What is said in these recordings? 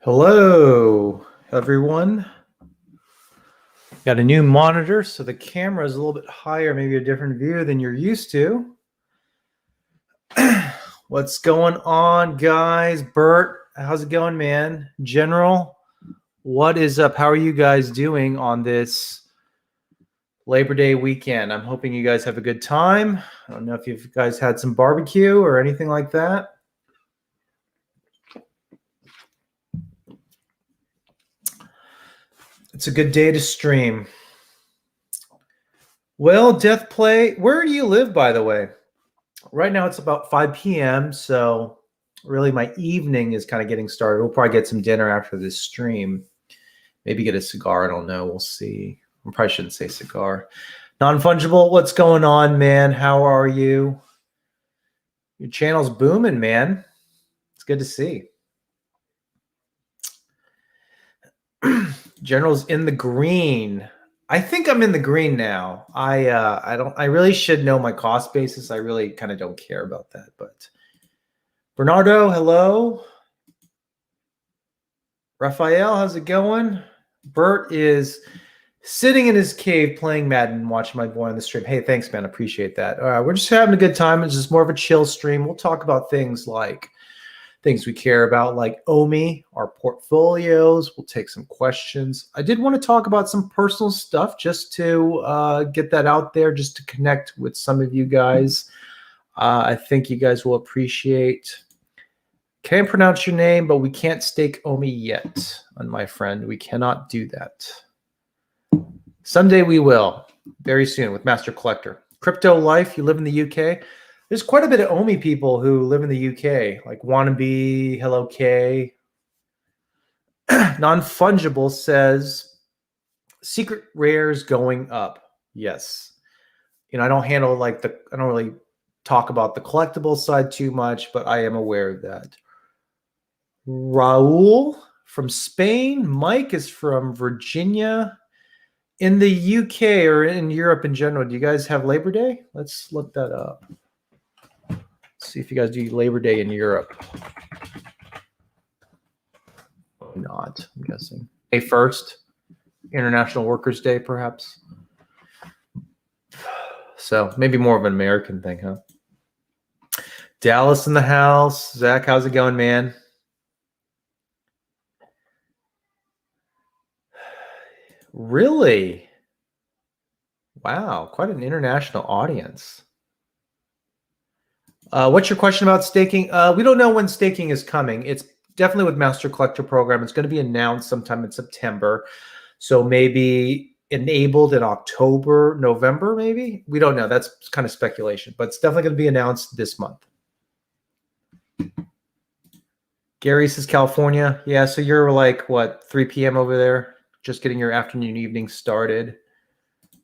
Hello, everyone. Got a new monitor, so the camera is a little bit higher, maybe a different view than you're used to. What's going on, guys? Bert, how's it going, man? General, what is up? How are you guys doing on this Labor Day weekend? I'm hoping you guys have a good time. I don't know if you guys had some barbecue or anything like that. It's a good day to stream. Well, Death Play, where do you live, by the way? Right now it's about 5 p.m., so really my evening is kind of getting started. We'll probably get some dinner after this stream. Maybe get a cigar. I don't know. We'll see. I probably shouldn't say cigar. Non-fungible, what's going on, man? How are you? Your channel's booming, man. It's good to see. General's in the green. I think I'm in the green now. I really should know my cost basis. I really kind of don't care about that. But Bernardo, hello. Raphael, how's it going? Bert is sitting in his cave playing Madden, watching my boy on the stream. Hey, thanks, man. Appreciate that. We're just having a good time. It's just more of a chill stream. We'll talk about things like things we care about, like OMI, our portfolios. We'll take some questions. I did want to talk about some personal stuff just to get that out there, just to connect with some of you guys. I think you guys will appreciate. Can't pronounce your name, but we can't stake OMI yet, my friend. We cannot do that. Someday we will, very soon, with Master Collector. Crypto Life, you live in the UK. There's quite a bit of OMI people who live in the UK, like Wannabe, Hello K. Non-fungible says secret rares going up. Yes. You know, I don't really talk about the collectible side too much, but I am aware of that. Raul from Spain. Mike is from Virginia. In the UK or in Europe in general, do you guys have Labor Day? Let's look that up. See if you guys do Labor Day in Europe. Not, I'm guessing. May 1st, International Workers' Day, perhaps. So maybe more of an American thing, huh? Dallas in the house. Zach, how's it going, man? Really? Wow, quite an international audience. What's your question about staking? We don't know when staking is coming. It's definitely with Master Collector Program. It's going to be announced sometime in September. So maybe enabled in October, November, maybe? We don't know. That's kind of speculation. But it's definitely going to be announced this month. Gary says California. Yeah, so you're like, what, 3 p.m. over there? Just getting your afternoon, evening started.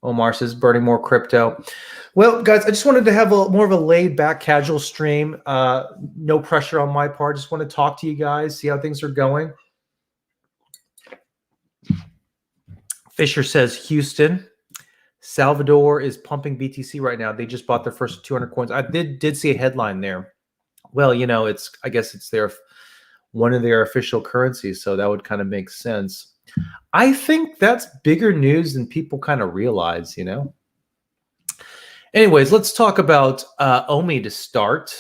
Omar says, burning more crypto. Well, guys, I just wanted to have more of a laid-back, casual stream. No pressure on my part. Just want to talk to you guys, see how things are going. Fisher says, Houston. Salvador is pumping BTC right now. They just bought their first 200 coins. I did see a headline there. Well, you know, I guess it's one of their official currencies, so that would kind of make sense. I think that's bigger news than people kind of realize, you know? Anyways, let's talk about OMI to start.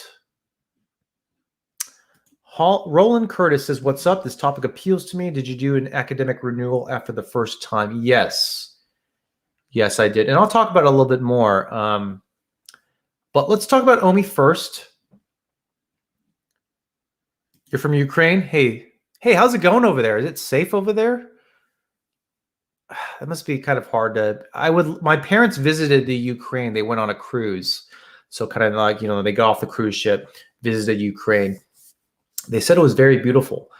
Roland Curtis says, what's up? This topic appeals to me. Did you do an academic renewal after the first time? Yes. Yes, I did. And I'll talk about it a little bit more. But let's talk about OMI first. You're from Ukraine? Hey, how's it going over there? Is it safe over there? That must be kind of hard to. My parents visited the Ukraine. They went on a cruise. So kind of like, you know, they got off the cruise ship, visited Ukraine. They said it was very beautiful.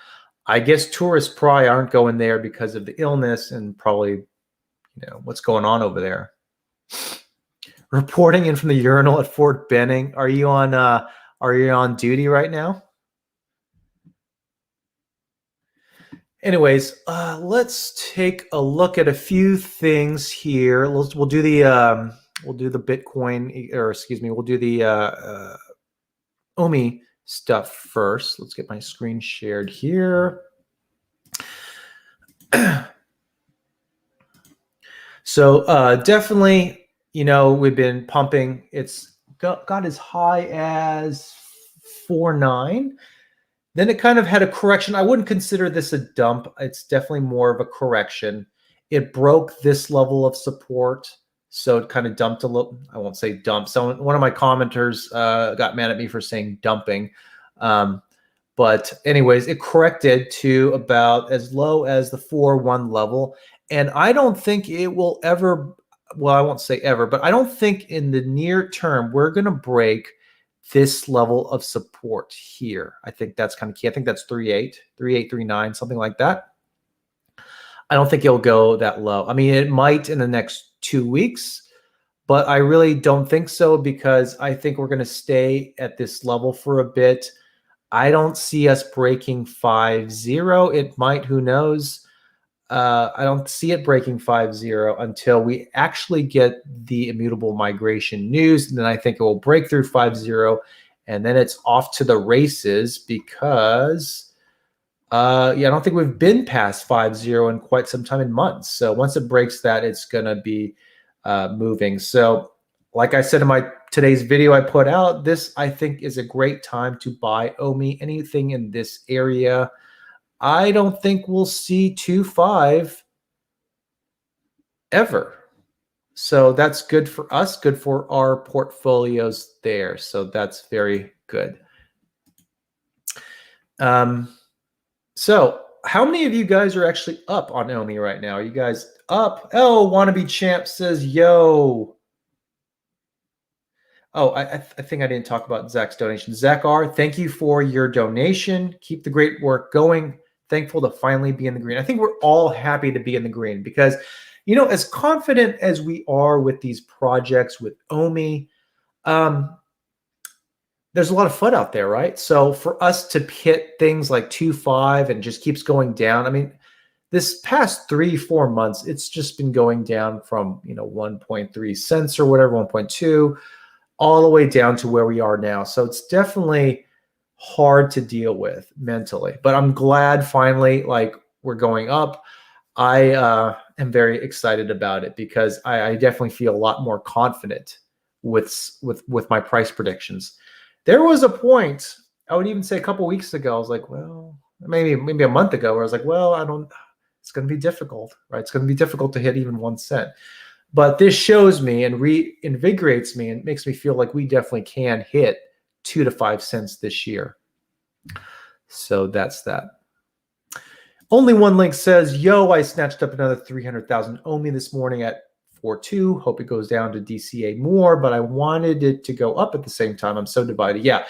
I guess tourists probably aren't going there because of the illness and probably, you know, what's going on over there. Reporting in from the urinal at Fort Benning. Are you on duty right now? Anyways, let's take a look at a few things here. We'll do the Bitcoin, or excuse me, we'll do the OMI stuff first. Let's get my screen shared here. So definitely, we've been pumping. It's got as high as 4.9. Then it kind of had a correction. I wouldn't consider this a dump. It's definitely more of a correction. It broke this level of support, so it kind of dumped a little. I won't say dump. So one of my commenters got mad at me for saying dumping. But anyways, it corrected to about as low as the 4.1 level. And I don't think it will ever, well, I won't say ever, but I don't think in the near term we're going to break this level of support here. I think that's kind of key. I think that's 3.8, 3.8, 3.9, something like that. I don't think it'll go that low. I mean, it might in the next 2 weeks, but I really don't think so because I think we're going to stay at this level for a bit. I don't see us breaking 5.0. It might, who knows? I don't see it breaking 5.0 until we actually get the immutable migration news. And then I think it will break through 5.0 and then it's off to the races because, I don't think we've been past 5.0 in quite some time, in months. So once it breaks that, it's going to be moving. So like I said in today's video I put out, this I think is a great time to buy OMI, anything in this area. I don't think we'll see 2.5 ever. So that's good for us, good for our portfolios there. So that's very good. So how many of you guys are actually up on OMI right now? Are you guys up? Oh, Wannabe Champ says, yo. Oh, I think I didn't talk about Zach's donation. Zach R., thank you for your donation. Keep the great work going. Thankful to finally be in the green. I think we're all happy to be in the green because, as confident as we are with these projects with OMI, there's a lot of FUD out there, right? So for us to hit things like 2.5 and just keeps going down, I mean, this past 3-4 months, it's just been going down from, 1.3 cents or whatever, 1.2, all the way down to where we are now. So it's definitely hard to deal with mentally, but I'm glad finally, we're going up. I am very excited about it because I definitely feel a lot more confident with my price predictions. There was a point, I would even say a couple weeks ago, I was like, well, maybe a month ago, where I was like, well, it's going to be difficult, right? It's going to be difficult to hit even 1 cent. But this shows me and reinvigorates me and makes me feel like we definitely can hit 2 to 5 cents this year. So that's that. Only One Link says, yo, I snatched up another 300,000 OMI this morning at 4.2. Hope it goes down to DCA more, but I wanted it to go up at the same time. I'm so divided. Yeah.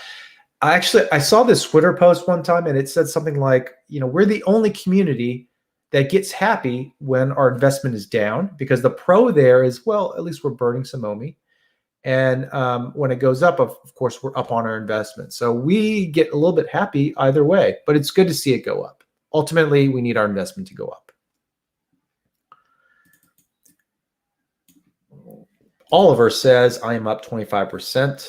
I saw this Twitter post one time and it said something like, we're the only community that gets happy when our investment is down, because the pro there is, well, at least we're burning some OMI. And when it goes up, of course, we're up on our investment. So we get a little bit happy either way, but it's good to see it go up. Ultimately, we need our investment to go up. Oliver says, I am up 25%.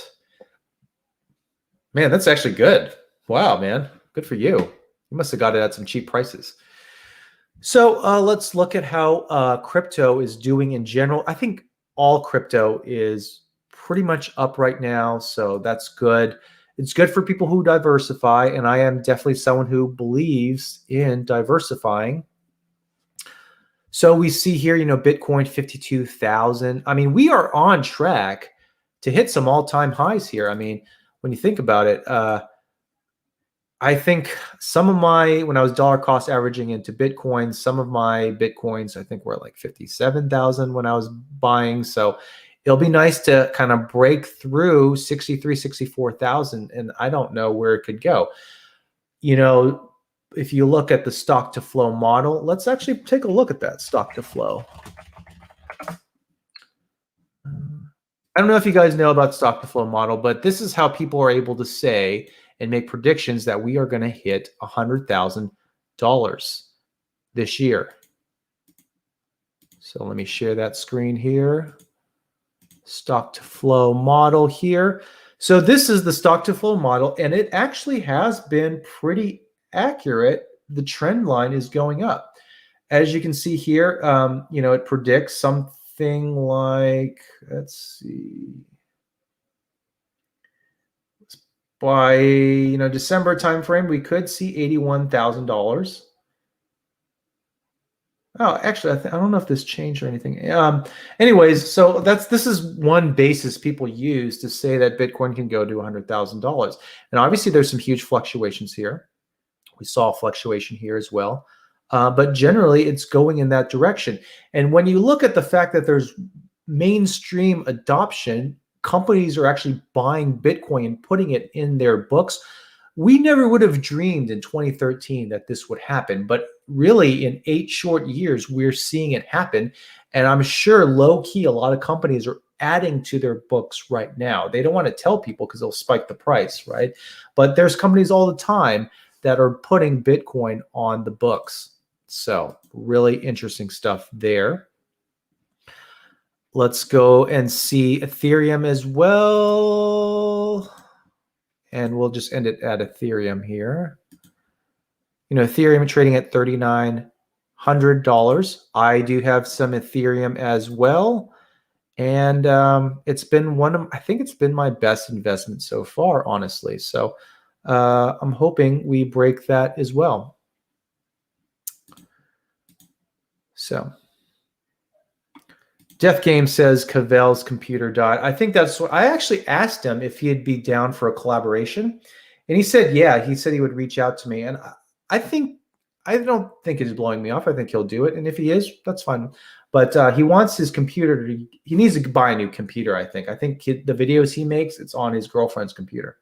Man, that's actually good. Wow, man. Good for you. You must have got it at some cheap prices. So let's look at how crypto is doing in general. I think all crypto is pretty much up right now, so that's good. It's good for people who diversify, and I am definitely someone who believes in diversifying. So we see here, Bitcoin 52,000. I mean, we are on track to hit some all-time highs here. I mean, when you think about it, I think some of when I was dollar cost averaging into Bitcoin, some of my Bitcoins, I think were like 57,000 when I was buying. So it'll be nice to kind of break through 63, 64,000. And I don't know where it could go. If you look at the stock to flow model, let's actually take a look at that stock to flow. I don't know if you guys know about stock to flow model, but this is how people are able to say and make predictions that we are going to hit $100,000 this year. So let me share that screen here. Stock to flow model here. So this is the stock to flow model, and it actually has been pretty accurate. The trend line is going up. as you can see here, it predicts something like, let's see, by December timeframe, we could see $81,000. Oh, actually, I don't know if this changed or anything. Anyways, so this is one basis people use to say that Bitcoin can go to $100,000. And obviously, there's some huge fluctuations here. We saw a fluctuation here as well. But generally, it's going in that direction. And when you look at the fact that there's mainstream adoption, companies are actually buying Bitcoin and putting it in their books. We never would have dreamed in 2013 that this would happen, but really in 8 short years, we're seeing it happen. And I'm sure low key, a lot of companies are adding to their books right now. They don't want to tell people because they'll spike the price, right? But there's companies all the time that are putting Bitcoin on the books. So really interesting stuff there. Let's go and see Ethereum as well. And we'll just end it at Ethereum here. Ethereum trading at $3,900. I do have some Ethereum as well. And it's been I think it's been my best investment so far, honestly. So I'm hoping we break that as well. So Death Game says Cavell's computer died. I think that's what I actually asked him if he'd be down for a collaboration. And he said, yeah, he said he would reach out to me. And I don't think it's blowing me off. I think he'll do it. And if he is, that's fine. But he wants his computer he needs to buy a new computer, I think. The videos he makes, it's on his girlfriend's computer.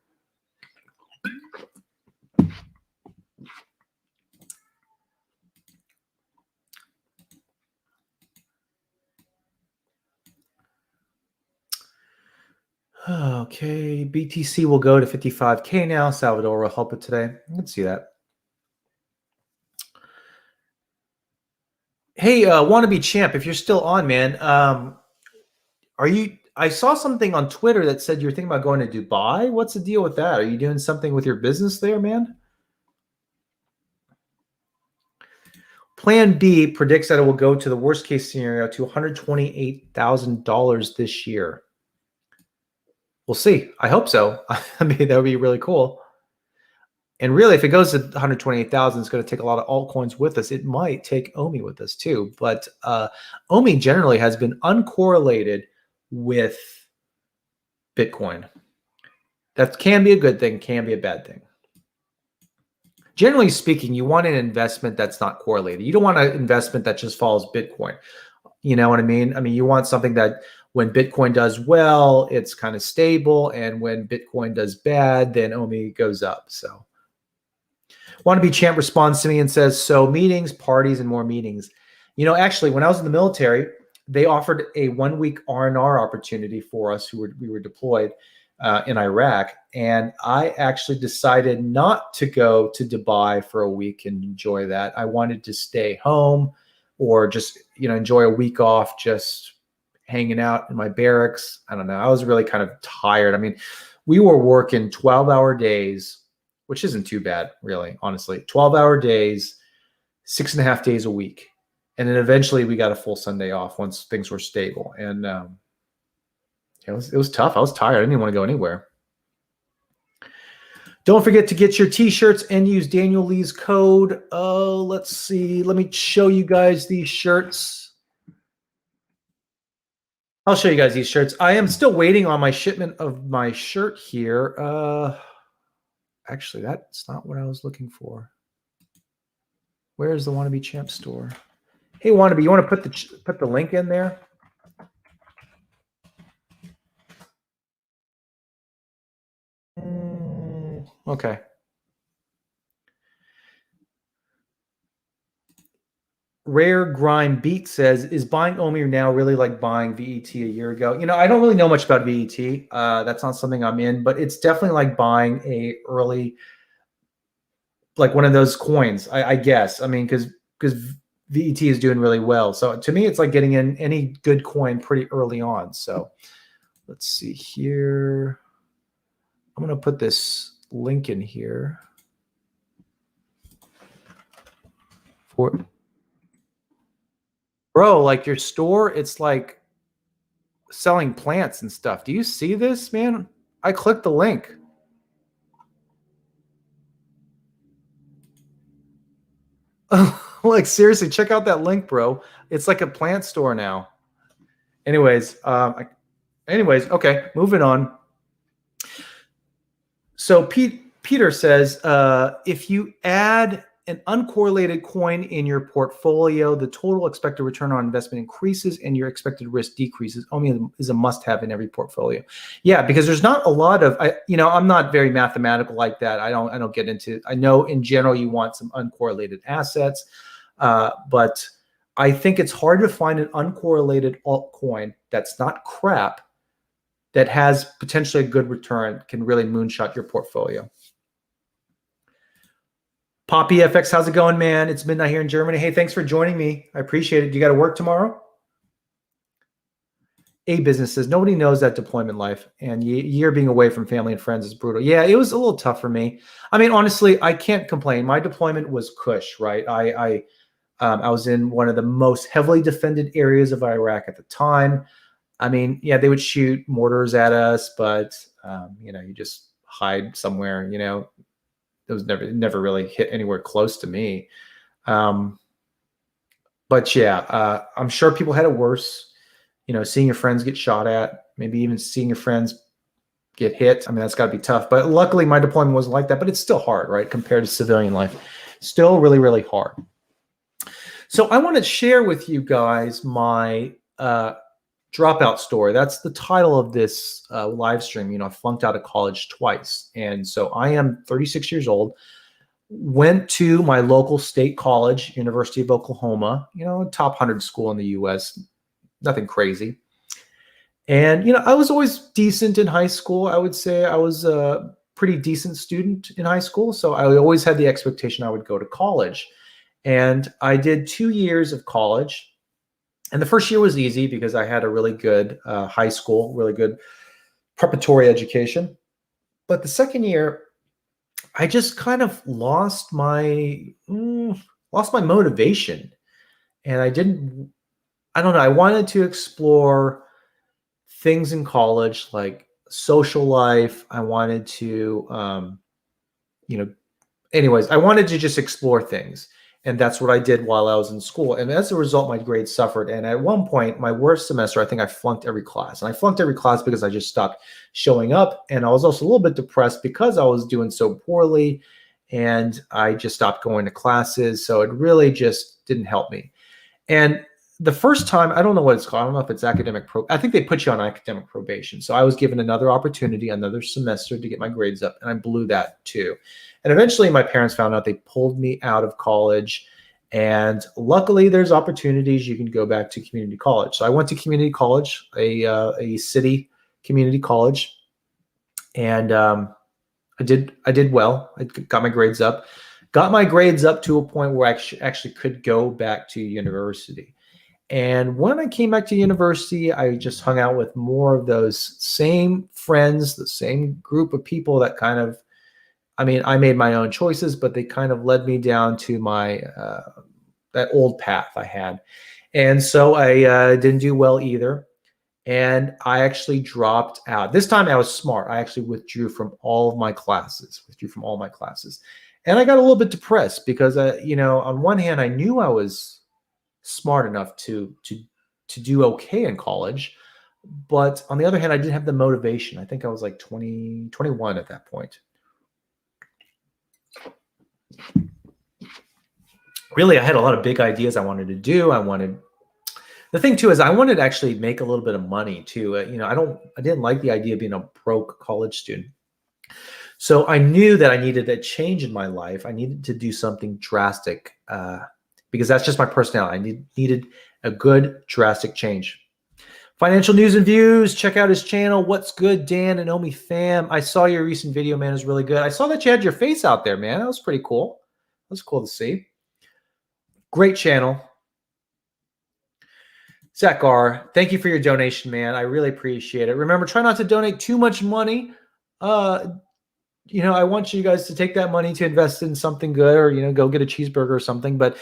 Okay, BTC will go to 55K now. Salvador will help it today. I can see that. Hey, wannabe champ, if you're still on, man, I saw something on Twitter that said you're thinking about going to Dubai. What's the deal with that? Are you doing something with your business there, man? Plan B predicts that it will go to the worst case scenario to $128,000 this year. We'll see. I hope so. I mean, that would be really cool. And really, if it goes to 128,000, it's going to take a lot of altcoins with us. It might take OMI with us too. But OMI generally has been uncorrelated with Bitcoin. That can be a good thing, can be a bad thing. Generally speaking, you want an investment that's not correlated. You don't want an investment that just follows Bitcoin. You know what I mean? I mean, you want something that when Bitcoin does well, it's kind of stable. And when Bitcoin does bad, then OMI goes up. So Wannabe Champ responds to me and says, so meetings, parties, and more meetings. Actually, when I was in the military, they offered a 1-week R&R opportunity for us we were deployed in Iraq. And I actually decided not to go to Dubai for a week and enjoy that. I wanted to stay home or just, enjoy a week off, just hanging out in my barracks. I don't know. I was really kind of tired. I mean, we were working 12-hour days, which isn't too bad, really, honestly. 12-hour days, 6.5 days a week. And then eventually we got a full Sunday off once things were stable. And it was tough. I was tired. I didn't even want to go anywhere. Don't forget to get your t-shirts and use Daniel Lee's code. Let's see. Let me show you guys these shirts. I'll show you guys these shirts. I am still waiting on my shipment of my shirt here. Actually, that's not what I was looking for. Where's the Wannabe Champ store? Hey, Wannabe, you want to put the link in there? Okay. Rare Grime Beat says, is buying OMI now really like buying VET a year ago? I don't really know much about VET. That's not something I'm in, but it's definitely like buying a early, like one of those coins, I guess. I mean, because VET is doing really well. So to me, it's like getting in any good coin pretty early on. So let's see here. I'm going to put this link in here. Bro, like your store, it's like selling plants and stuff. Do you see this, man? I clicked the link. Like seriously, check out that link, bro. It's like a plant store now. Anyways, okay, moving on. So Peter says, if you add an uncorrelated coin in your portfolio, the total expected return on investment increases and your expected risk decreases. OMI is a must-have in every portfolio. Yeah, because there's not a lot of, I'm not very mathematical like that. I don't get into. I know in general you want some uncorrelated assets, but I think it's hard to find an uncorrelated altcoin that's not crap, that has potentially a good return, can really moonshot your portfolio. Poppy FX, how's it going, man? It's midnight here in Germany. Hey, thanks for joining me. I appreciate it. You got to work tomorrow? A Business says, nobody knows that deployment life, and year being away from family and friends is brutal. Yeah, it was a little tough for me. I mean, honestly, I can't complain. My deployment was cush, right? I was in one of the most heavily defended areas of Iraq at the time. I mean, yeah, they would shoot mortars at us, but you just hide somewhere. It was never really hit anywhere close to me. But yeah, I'm sure people had it worse. Seeing your friends get shot at, maybe even seeing your friends get hit. I mean, that's got to be tough. But luckily, my deployment wasn't like that. But it's still hard, right, compared to civilian life. Still really, really hard. So I want to share with you guys my dropout story. That's the title of this live stream. I flunked out of college twice. And so I am 36 years old, went to my local state college, University of Oklahoma, top 100 school in the US, nothing crazy. And, I was always decent in high school. I would say I was a pretty decent student in high school. So I always had the expectation I would go to college. And I did 2 years of college. And the first year was easy because I had a really good high school, really good preparatory education. But the second year, I just kind of lost my motivation. And I don't know, I wanted to explore things in college, like social life. I wanted to, anyways, I wanted to just explore things. And that's what I did while I was in school. And as a result, my grades suffered. And at one point, my worst semester, I think I flunked every class. And I flunked every class because I just stopped showing up. And I was also a little bit depressed because I was doing so poorly. And I just stopped going to classes. So it really just didn't help me. And the first time, I don't know what it's called. I don't know if it's I think they put you on academic probation. So I was given another opportunity, another semester to get my grades up. And I blew that too. And eventually my parents found out. They pulled me out of college. And luckily there's opportunities. You can go back to community college. So I went to community college, a city community college. And I did well. I got my grades up. Got my grades up to a point where I actually could go back to university. And when I came back to university, I just hung out with more of those same friends, the same group of people that kind of, I made my own choices, but they kind of led me down to my that old path I had. And so I didn't do well either. And I actually dropped out. This time I was smart. I actually withdrew from all of my classes, And I got a little bit depressed because, on one hand, I knew I was smart enough to do okay in college. But on the other hand, I didn't have the motivation. I think I was like 21 at that point. Really, I had a lot of big ideas I wanted to do. The thing too is I wanted to actually make a little bit of money too. I didn't like the idea of being a broke college student. So I knew that I needed a change in my life. I needed to do something drastic because that's just my personality. I needed a good drastic change. Financial news and views. Check out his channel. What's good, Dan and Omi fam? I saw your recent video, man. It was really good. I saw that you had your face out there, man. That was pretty cool. That was cool to see. Great channel. Zach R., thank you for your donation, man. I really appreciate it. Remember, try not to donate too much money. I want you guys to take that money to invest in something good or, go get a cheeseburger or something. But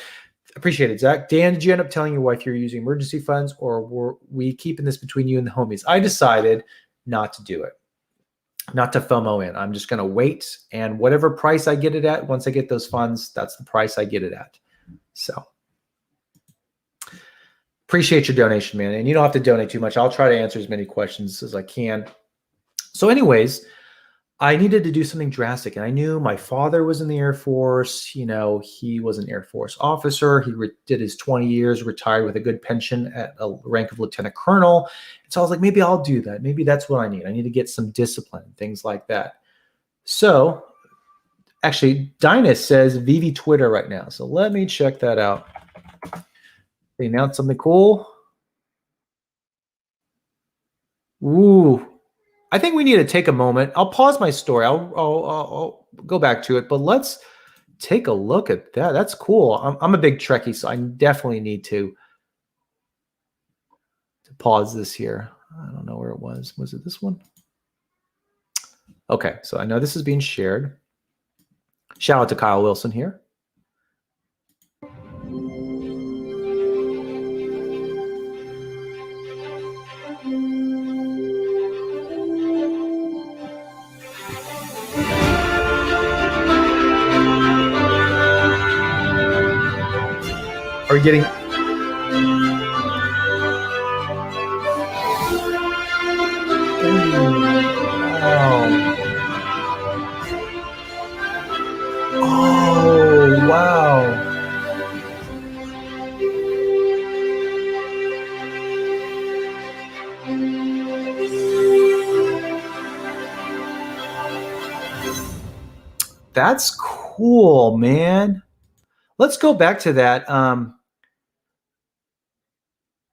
Appreciate it, Zach. Dan, did you end up telling your wife you're using emergency funds, or were we keeping this between you and the homies? I decided not to do it, not to FOMO in. I'm just going to wait, and whatever price I get it at, once I get those funds, that's the price I get it at. So appreciate your donation, man. And you don't have to donate too much. I'll try to answer as many questions as I can. So anyways, I needed to do something drastic. And I knew my father was in the Air Force. You know, he was an Air Force officer. He did his 20 years, retired with a good pension at a rank of lieutenant colonel. And so I was like, maybe I'll do that. Maybe that's what I need. I need to get some discipline, things like that. So actually, Dynas says VV Twitter right now. So let me check that out. They announced something cool. Ooh. I think we need to take a moment. I'll pause my story. I'll go back to it, but let's take a look at that. That's cool. I'm a big Trekkie, so I definitely need to pause this here. I don't know where it was. Was it this one? Okay, so I know this is being shared. Shout out to Kyle Wilson here. Are you getting? Oh, wow. That's cool, man. Let's go back to that.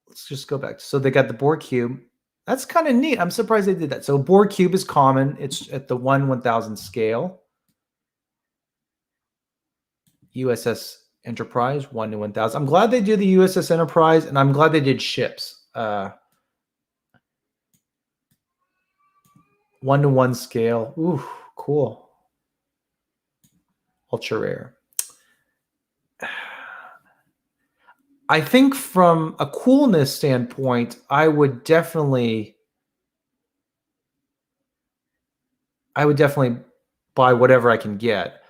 Let's just go back. So they got the Borg cube. That's kind of neat. I'm surprised they did that. So Borg cube is common. It's at the 1/1000 scale. USS Enterprise, 1/1000. I'm glad they do the USS Enterprise, and I'm glad they did ships. 1-to-1 scale. Ooh, cool. Ultra rare. I think from a coolness standpoint, I would definitely buy whatever I can get.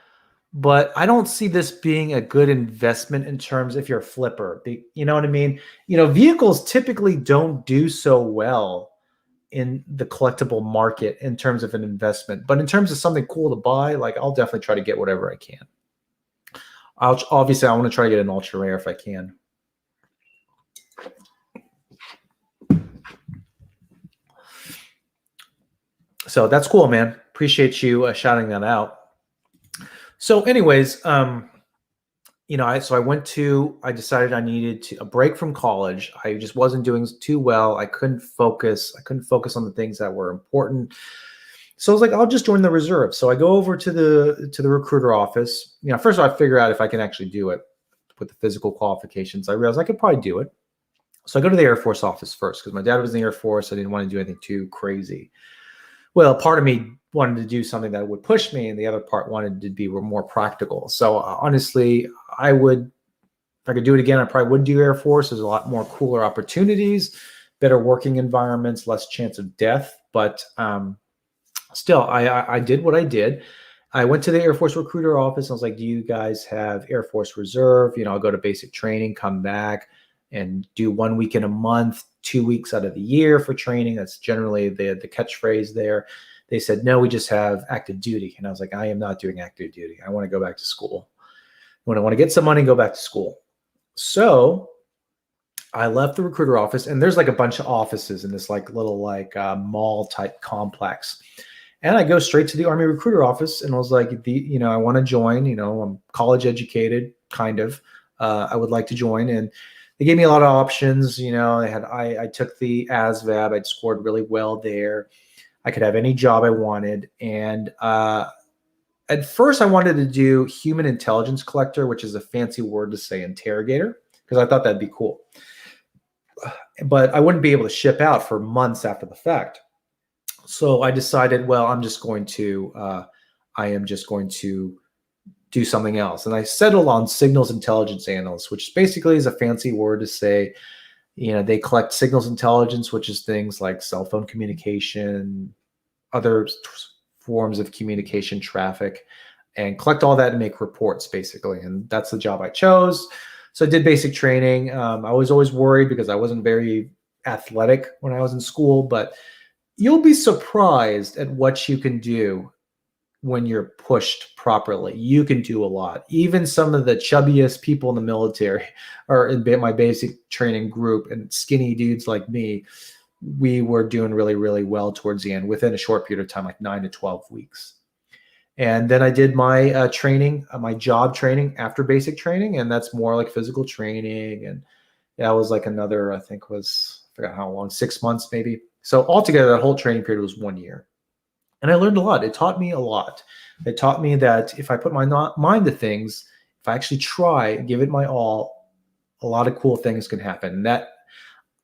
But I don't see this being a good investment in terms if you're a flipper. You know what I mean? You know, vehicles typically don't do so well in the collectible market in terms of an investment. But in terms of something cool to buy, like I'll definitely try to get whatever I can. Obviously, I want to try to get an ultra rare if I can. So that's cool, man. Appreciate you shouting that out. So anyways, you know, I decided I needed a break from college. I just wasn't doing too well. I couldn't focus. I couldn't focus on the things that were important. So I was like, I'll just join the reserve. So I go over to the recruiter office. You know, first of all, I figure out if I can actually do it with the physical qualifications. I realized I could probably do it. So I go to the Air Force office first because my dad was in the Air Force. I didn't want to do anything too crazy. Well, part of me wanted to do something that would push me, and the other part wanted to be more practical. So honestly, if I could do it again, I probably would do Air Force. There's a lot more cooler opportunities, better working environments, less chance of death. But still, I did what I did. I went to the Air Force recruiter office. And I was like, do you guys have Air Force Reserve? You know, I'll go to basic training, come back and do 1 week in a month, 2 weeks out of the year for training. That's generally the catchphrase there. They said, no, we just have active duty. And I was like, I am not doing active duty. I want to go back to school. When I want to get some money, go back to school. So I left the recruiter office, and there's like a bunch of offices in this like little mall type complex. And I go straight to the Army recruiter office, and I was like, I want to join. You know, I'm college educated, kind of. I would like to join, and they gave me a lot of options. You know, I took the ASVAB. I'd scored really well there. I could have any job I wanted. And at first I wanted to do human intelligence collector, which is a fancy word to say interrogator, because I thought that'd be cool. But I wouldn't be able to ship out for months after the fact. So I decided, well, I am just going to do something else. And I settled on signals intelligence analyst, which basically is a fancy word to say, they collect signals intelligence, which is things like cell phone communication, other forms of communication traffic, and collect all that and make reports, basically. And that's the job I chose. So I did basic training. I was always worried because I wasn't very athletic when I was in school, but you'll be surprised at what you can do when you're pushed properly. You can do a lot. Even some of the chubbiest people in the military are in my basic training group, and skinny dudes like me, we were doing really, really well towards the end within a short period of time, like 9 to 12 weeks. And then I did my training, my job training after basic training, and that's more like physical training. And that was like another, I forgot how long, 6 months maybe. So altogether, that whole training period was 1 year. And I learned a lot. It taught me a lot. It taught me that if I put my mind to things, if I actually try, give it my all, a lot of cool things can happen. And that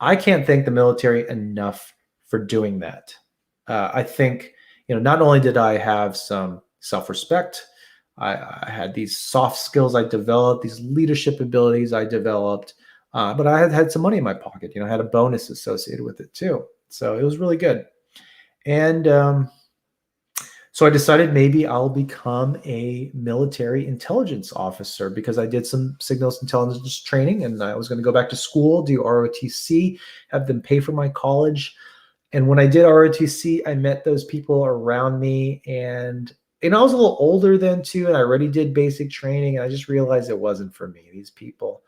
I can't thank the military enough for doing that. I think, not only did I have some self-respect, I had these soft skills I developed, these leadership abilities I developed, but I had some money in my pocket. I had a bonus associated with it too. So it was really good. And so I decided maybe I'll become a military intelligence officer because I did some signals intelligence training, and I was going to go back to school, do ROTC, have them pay for my college. And when I did ROTC, I met those people around me, and I was a little older then too, and I already did basic training, and I just realized it wasn't for me. These people,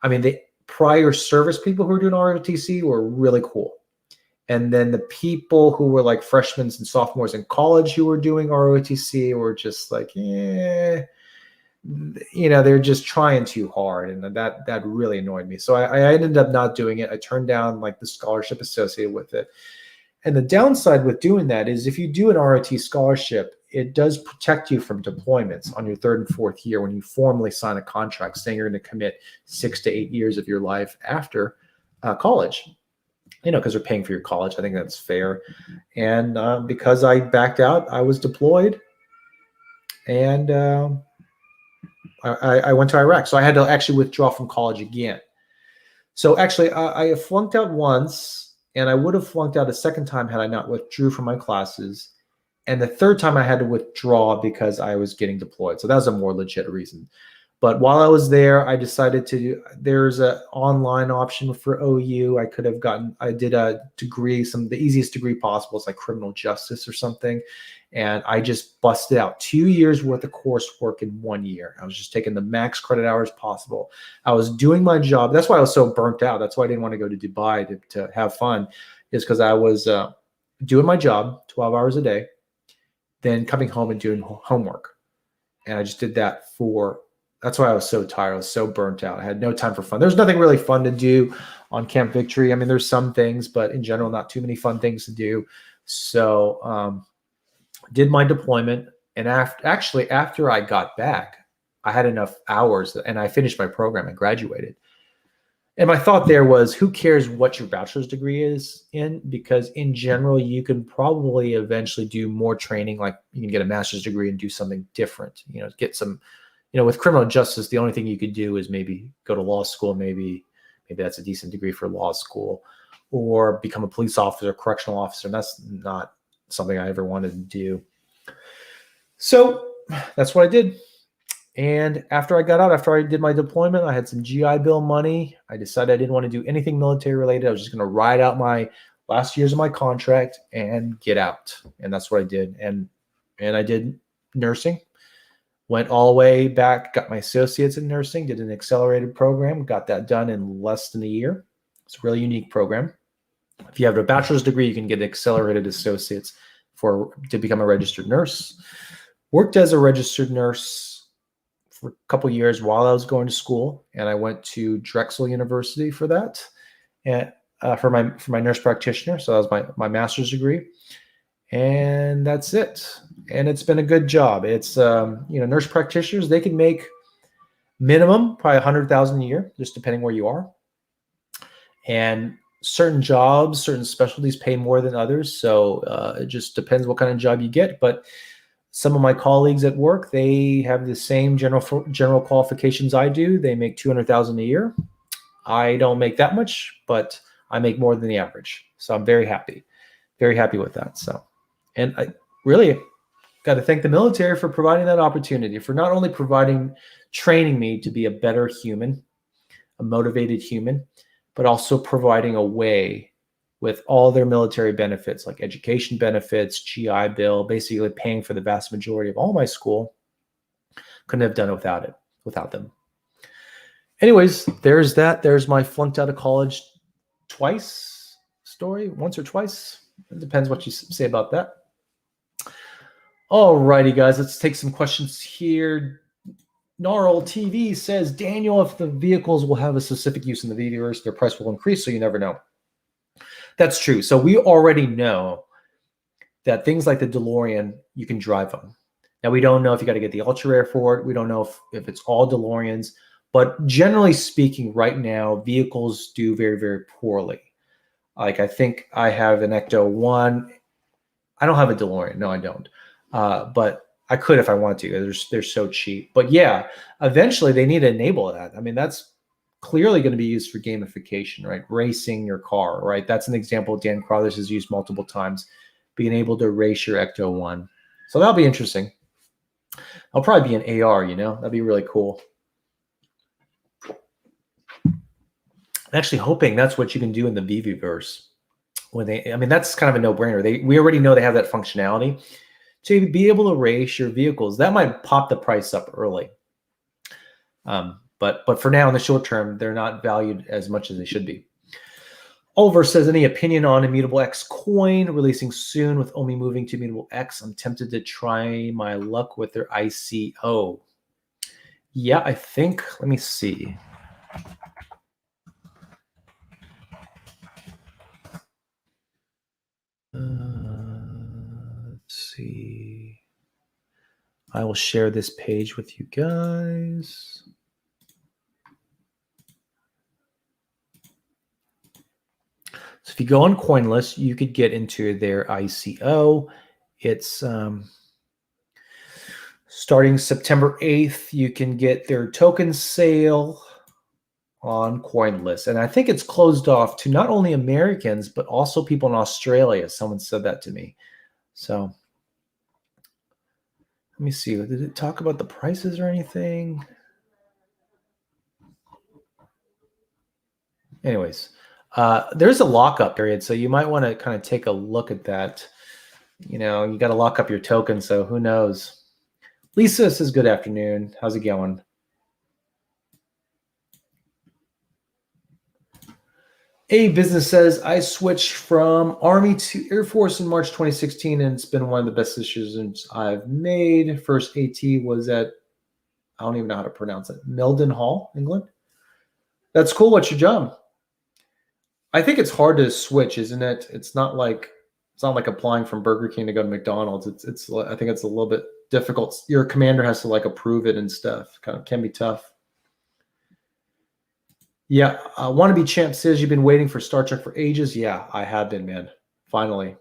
the prior service people who were doing ROTC were really cool. And then the people who were like freshmen and sophomores in college who were doing ROTC were just like, they're just trying too hard. And that really annoyed me. So I ended up not doing it. I turned down like the scholarship associated with it. And the downside with doing that is if you do an ROT scholarship, it does protect you from deployments on your third and fourth year when you formally sign a contract saying you're going to commit 6 to 8 years of your life after college. Because they're paying for your college. I think that's fair. And because I backed out, I was deployed, and I went to Iraq. So I had to actually withdraw from college again. So actually, I flunked out once, and I would have flunked out a second time had I not withdrew from my classes. And the third time I had to withdraw because I was getting deployed. So that was a more legit reason. But while I was there, I decided there's an online option for OU. I did a degree, the easiest degree possible. It's like criminal justice or something. And I just busted out 2 years worth of coursework in 1 year. I was just taking the max credit hours possible. I was doing my job. That's why I was so burnt out. That's why I didn't want to go to Dubai to have fun, is because I was doing my job 12 hours a day, then coming home and doing homework. And I just did that that's why I was so tired. I was so burnt out. I had no time for fun. There's nothing really fun to do on Camp Victory. There's some things, but in general, not too many fun things to do. So did my deployment. And after I got back, I had enough hours and I finished my program and graduated. And my thought there was, who cares what your bachelor's degree is in? Because in general, you can probably eventually do more training. Like you can get a master's degree and do something different, get some, with criminal justice, the only thing you could do is maybe go to law school. Maybe that's a decent degree for law school, or become a police officer, correctional officer. And that's not something I ever wanted to do. So that's what I did. And after I got out, after I did my deployment, I had some GI Bill money. I decided I didn't want to do anything military related. I was just going to ride out my last years of my contract and get out. And that's what I did. And I did nursing. Went all the way back, got my associates in nursing, did an accelerated program, got that done in less than a year. It's a really unique program. If you have a bachelor's degree, you can get accelerated associates to become a registered nurse. Worked as a registered nurse for a couple of years while I was going to school, and I went to Drexel University for that, and for my nurse practitioner. So that was my master's degree. And that's it. And it's been a good job. It's, nurse practitioners, they can make minimum probably $100,000 a year, just depending where you are. And certain jobs, certain specialties pay more than others. So it just depends what kind of job you get. But Some of my colleagues at work, they have the same general qualifications I do. They make $200,000 a year. I don't make that much, but I make more than the average. So I'm very happy with that. So, and I really got to thank the military for providing that opportunity, for not only training me to be a better human, a motivated human, but also providing a way with all their military benefits, like education benefits, GI Bill, basically paying for the vast majority of all my school. Couldn't have done it without them. Anyways, there's that. There's my flunked out of college twice story, once or twice. It depends what you say about that. All righty, guys, let's take some questions here. Gnarl TV says, Daniel, if the vehicles will have a specific use in the VVverse, their price will increase, so you never know. That's true. So we already know that things like the DeLorean, you can drive them. Now, we don't know if you got to get the ultra rare for it. We don't know if it's all DeLoreans. But generally speaking, right now, vehicles do very, very poorly. Like, I think I have an Ecto 1. I don't have a DeLorean. No, I don't. But I could if I want to. They're so cheap. But yeah, eventually they need to enable that. I mean, that's clearly going to be used for gamification, right? Racing your car, right? That's an example Dan Crothers has used multiple times, being able to race your Ecto 1. So that'll be interesting. I'll probably be an AR, that'd be really cool. I'm actually hoping that's what you can do in the VVverse. That's kind of a no-brainer. We already know they have that functionality to be able to race your vehicles. That might pop the price up early. But for now, in the short term, they're not valued as much as they should be. Oliver says, any opinion on Immutable X coin releasing soon with Omi moving to Immutable X? I'm tempted to try my luck with their ICO. Yeah, I think, let me see. Let's see. I will share this page with you guys. So if you go on CoinList, you could get into their ICO. It's starting September 8th. You can get their token sale on CoinList. And I think it's closed off to not only Americans, but also people in Australia. Someone said that to me. So let me see. Did it talk about the prices or anything? Anyways. There's a lockup period, so you might want to kind of take a look at that. You got to lock up your token, so who knows? Lisa says, good afternoon. How's it going? A Business says, I switched from Army to Air Force in March 2016, and it's been one of the best decisions I've made. First AT was at, I don't even know how to pronounce it, Mildenhall, England. That's cool. What's your job? I think it's hard to switch, isn't it? It's not like applying from Burger King to go to McDonald's. I think it's a little bit difficult. Your commander has to approve it and stuff. Kind of can be tough. Yeah, Wannabe Champ says you've been waiting for Star Trek for ages. Yeah, I have been, man. Finally.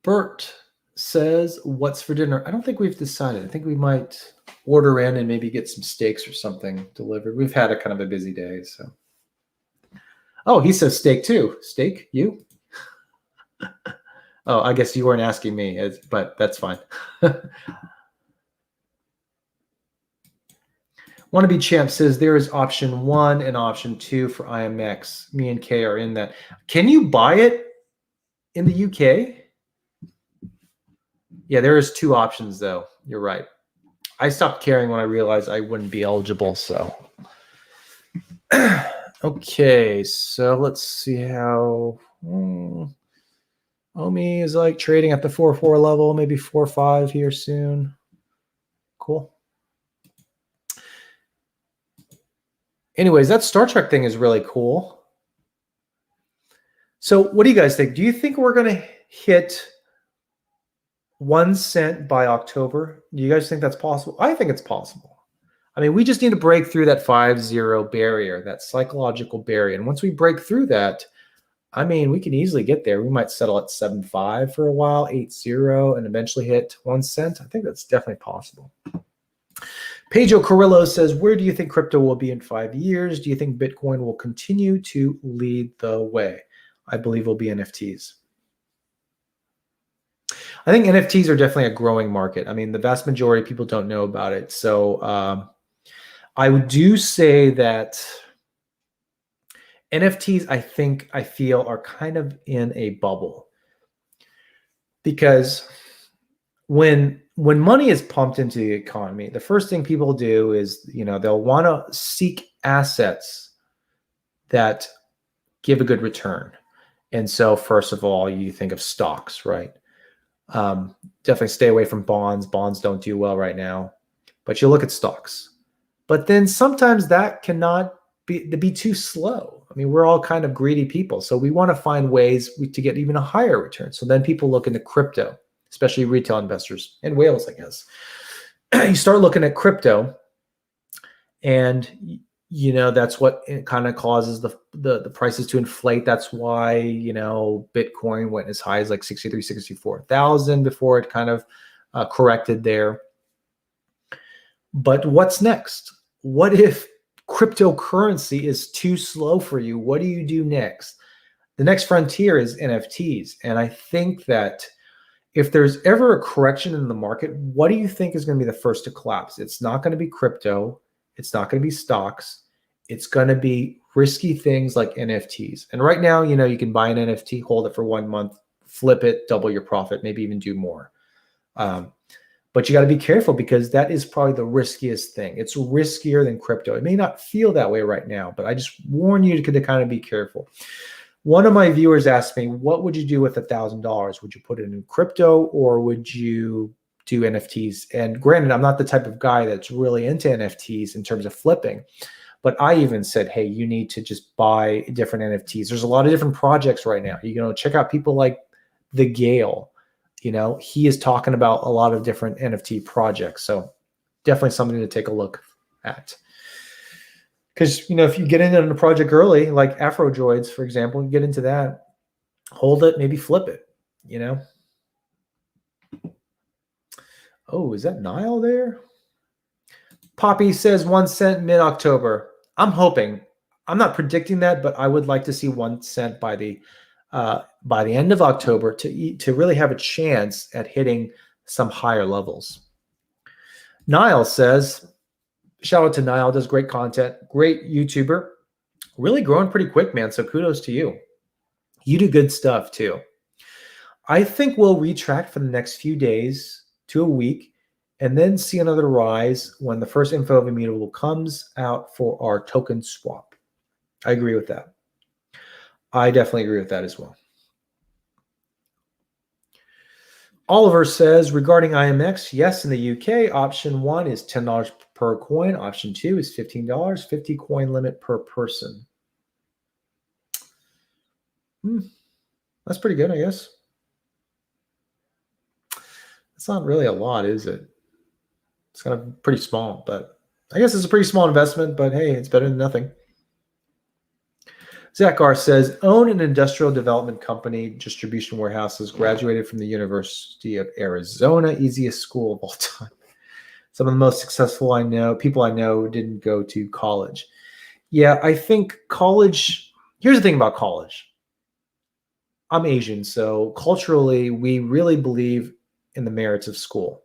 Bert says, what's for dinner? I don't think we've decided. I think we might order in and maybe get some steaks or something delivered. We've had a kind of a busy day, so. Oh, he says steak too. Steak? You? Oh, I guess you weren't asking me, but that's fine. Wannabe Champ says there is option 1 and option 2 for IMX. Me and Kay are in that. Can you buy it in the UK? Yeah, there is 2 options though. You're right. I stopped caring when I realized I wouldn't be eligible. So, okay. So let's see how Omi is trading at the 4.4 level, maybe 4.5 here soon. Cool. Anyways, that Star Trek thing is really cool. So what do you guys think? Do you think we're going to hit 1 cent by October? Do you guys think that's possible? I think it's possible. I mean, we just need to break through that 5-0 barrier, that psychological barrier. And once we break through that, I mean, we can easily get there. We might settle at 7.5 for a while, 8.0, and eventually hit 1 cent. I think that's definitely possible. Pedro Carrillo says, where do you think crypto will be in 5 years? Do you think Bitcoin will continue to lead the way? I believe will be NFTs. I think NFTs are definitely a growing market. I mean, the vast majority of people don't know about it. So I do say that NFTs, I feel are kind of in a bubble, because when money is pumped into the economy, the first thing people do is, they'll want to seek assets that give a good return. And so first of all, you think of stocks, right? Definitely stay away from bonds. Bonds don't do well right now, but you look at stocks. But then sometimes that cannot be too slow. I mean, we're all kind of greedy people, so we want to find ways to get even a higher return. So then people look into crypto, especially retail investors and whales, I guess. You start looking at crypto, and that's what it kind of causes the prices to inflate. That's why Bitcoin went as high as like 63, 64,000 before it kind of corrected there. But what's next? What if cryptocurrency is too slow for you? What do you do next? The next frontier is NFTs. And I think that if there's ever a correction in the market, what do you think is going to be the first to collapse? It's not going to be crypto. It's not going to be stocks. It's going to be risky things like NFTs. And right now, you can buy an NFT, hold it for 1 month, flip it, double your profit, maybe even do more. But you got to be careful, because that is probably the riskiest thing. It's riskier than crypto. It may not feel that way right now, but I just warn you to kind of be careful. One of my viewers asked me, what would you do with $1,000? Would you put it in crypto, or would you do NFTs? And granted, I'm not the type of guy that's really into NFTs in terms of flipping, but I even said, hey, you need to just buy different NFTs. There's a lot of different projects right now. Check out people like the Gale. He is talking about a lot of different NFT projects. So definitely something to take a look at. Because, if you get into a project early, like Afrodroids, for example, you get into that, hold it, maybe flip it, Oh, is that Nile there? Poppy says 1 cent mid-October. I'm hoping. I'm not predicting that, but I would like to see 1 cent by the end of October to really have a chance at hitting some higher levels. Niall says, shout out to Niall, does great content, great YouTuber, really growing pretty quick, man. So kudos to you. You do good stuff too. I think we'll retract for the next few days to a week, and then see another rise when the first info of immutable comes out for our token swap. I agree with that. I definitely agree with that as well. Oliver says, regarding IMX, yes, in the UK, option 1 is $10 per coin. Option 2 is $15, 50 coin limit per person. That's pretty good, I guess. It's not really a lot, is it? It's kind of pretty small, but I guess it's a pretty small investment, but hey, it's better than nothing. Zach R says, own an industrial development company, distribution warehouses, graduated from the University of Arizona, easiest school of all time. Some of the most successful people I know didn't go to college. Yeah, I think college, here's the thing about college. I'm Asian, so culturally, we really believe in the merits of school.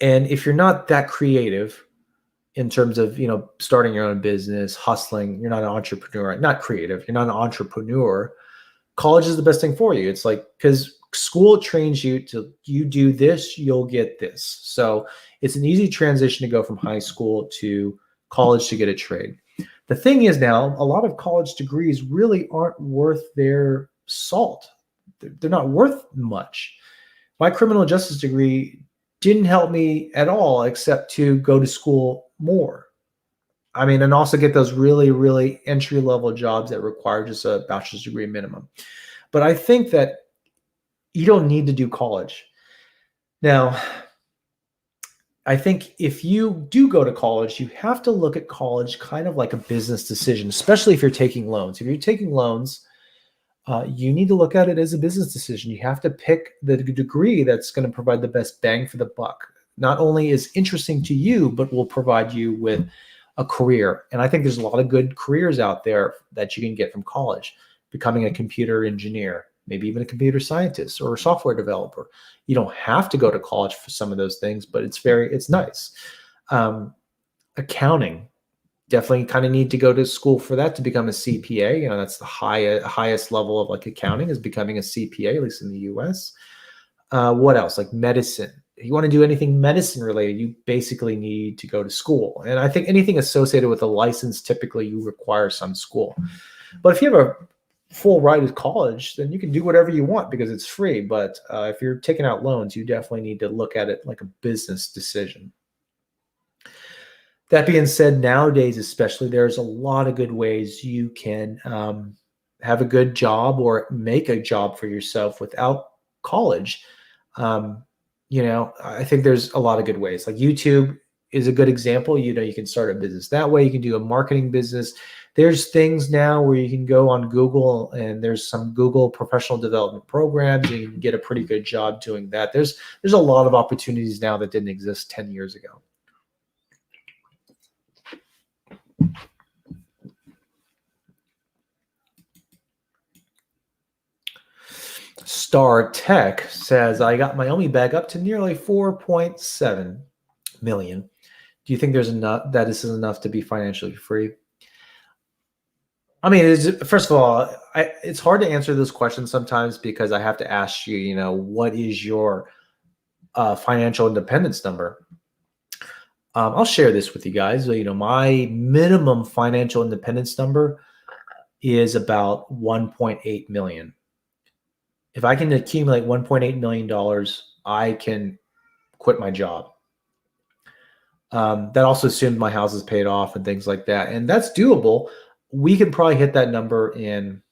And if you're not that creative in terms of, starting your own business, hustling, you're not an entrepreneur, not creative, you're not an entrepreneur, college is the best thing for you. It's like, because school trains you to, you do this, you'll get this. So it's an easy transition to go from high school to college to get a trade. The thing is now, a lot of college degrees really aren't worth their salt. They're not worth much. My criminal justice degree didn't help me at all, except to go to school more. I mean, and also get those really, really entry-level jobs that require just a bachelor's degree minimum. But I think that you don't need to do college. Now, I think if you do go to college, you have to look at college kind of like a business decision, especially if you're taking loans. If you're taking loans, you need to look at it as a business decision. You have to pick the degree that's going to provide the best bang for the buck. Not only is interesting to you, but will provide you with a career. And I think there's a lot of good careers out there that you can get from college. Becoming a computer engineer, maybe even a computer scientist or a software developer. You don't have to go to college for some of those things, but it's nice. Accounting, definitely kind of need to go to school for that to become a CPA. You know, that's the highest level of like accounting is becoming a CPA, at least in the US. What else? Like medicine. If you want to do anything medicine related, you basically need to go to school. And I think anything associated with a license, typically you require some school. But if you have a full ride to college, then you can do whatever you want because it's free. But if you're taking out loans, you definitely need to look at it like a business decision. That being said, nowadays, especially, there's a lot of good ways you can have a good job or make a job for yourself without college. You know, I think there's a lot of good ways. Like YouTube is a good example. You know, you can start a business that way. You can do a marketing business. There's things now where you can go on Google and there's some Google professional development programs and you can get a pretty good job doing that. There's a lot of opportunities now that didn't exist 10 years ago. Star Tech says, I got my OMI bag up to nearly 4.7 million. Do you think there's enough that this is enough to be financially free? I mean, first of all, it's hard to answer this question sometimes because I have to ask you, you know, what is your financial independence number? I'll share this with you guys. You know, my minimum financial independence number is about 1.8 million. If I can accumulate $1.8 million, I can quit my job. That also assumed my house is paid off and things like that. And that's doable. We can probably hit that number in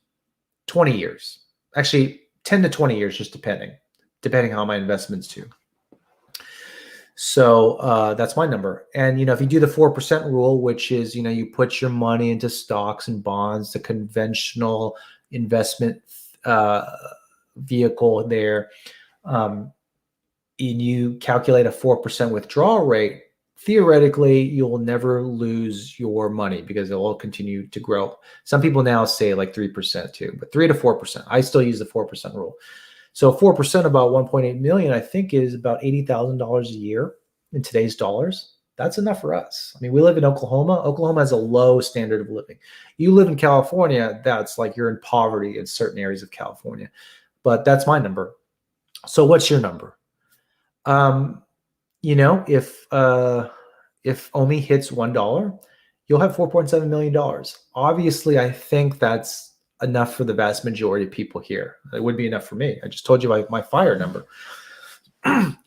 20 years. Actually, 10 to 20 years, just depending how my investments do. So that's my number. And, you know, if you do the 4% rule, which is, you know, you put your money into stocks and bonds, the conventional investment vehicle there, and you calculate a 4% withdrawal rate, theoretically, you'll never lose your money because it will continue to grow. Some people now say like 3% too, but 3 to 4%. I still use the 4% rule. So 4% about 1.8 million, I think, is about $80,000 a year in today's dollars. That's enough for us. I mean, we live in Oklahoma. Oklahoma has a low standard of living. You live in California, that's like you're in poverty in certain areas of California. But that's my number. So what's your number? You know, if OMI hits $1, you'll have $4.7 million. Obviously, I think that's enough for the vast majority of people here. It would be enough for me. I just told you my fire number.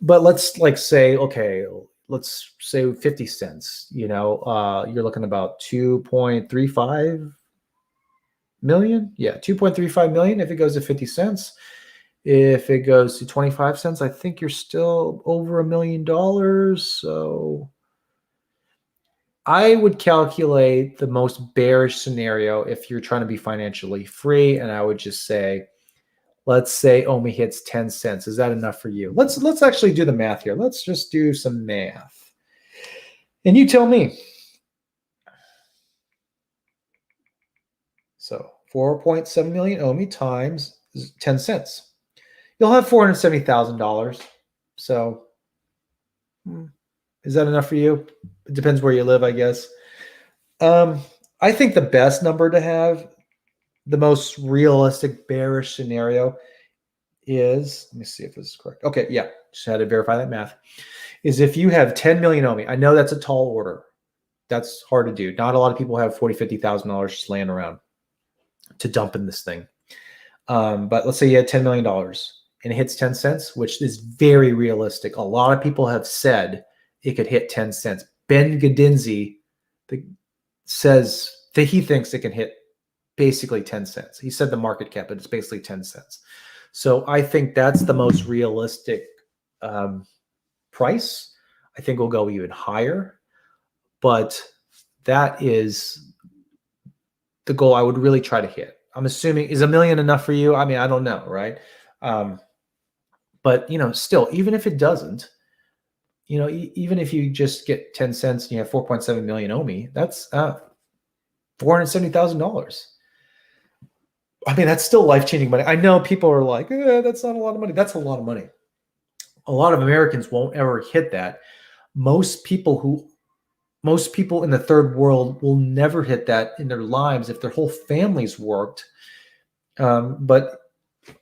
But let's say 50 cents, you know, you're looking about 2.35 million. Yeah, 2.35 million if it goes to 50 cents. If it goes to 25 cents, I think you're still over $1 million. So I would calculate the most bearish scenario if you're trying to be financially free. And I would just say, let's say OMI hits 10 cents. Is that enough for you? Let's actually do the math here. Let's just do some math. And you tell me. So 4.7 million OMI times 10 cents. You'll have $470,000. So is that enough for you? It depends where you live, I guess. I think the best number to have, the most realistic bearish scenario is, let me see if this is correct. Okay, yeah, just had to verify that math, is if you have 10 million OMI. I know that's a tall order. That's hard to do. Not a lot of people have $40,000, $50,000 just laying around to dump in this thing. But let's say you had $10 million. And it hits 10 cents, which is very realistic. A lot of people have said it could hit 10 cents. Ben Gadinzi says that he thinks it can hit basically 10 cents. He said the market cap, but it's basically 10 cents. So I think that's the most realistic price. I think we'll go even higher, but that is the goal I would really try to hit. I'm assuming, is $1 million enough for you? I mean, I don't know, right? But, still, even if it doesn't, even if you just get 10 cents and you have 4.7 million OMI, that's $470,000. I mean, that's still life-changing money. I know people are like, that's not a lot of money. That's a lot of money. A lot of Americans won't ever hit that. Most people in the third world will never hit that in their lives if their whole families worked. But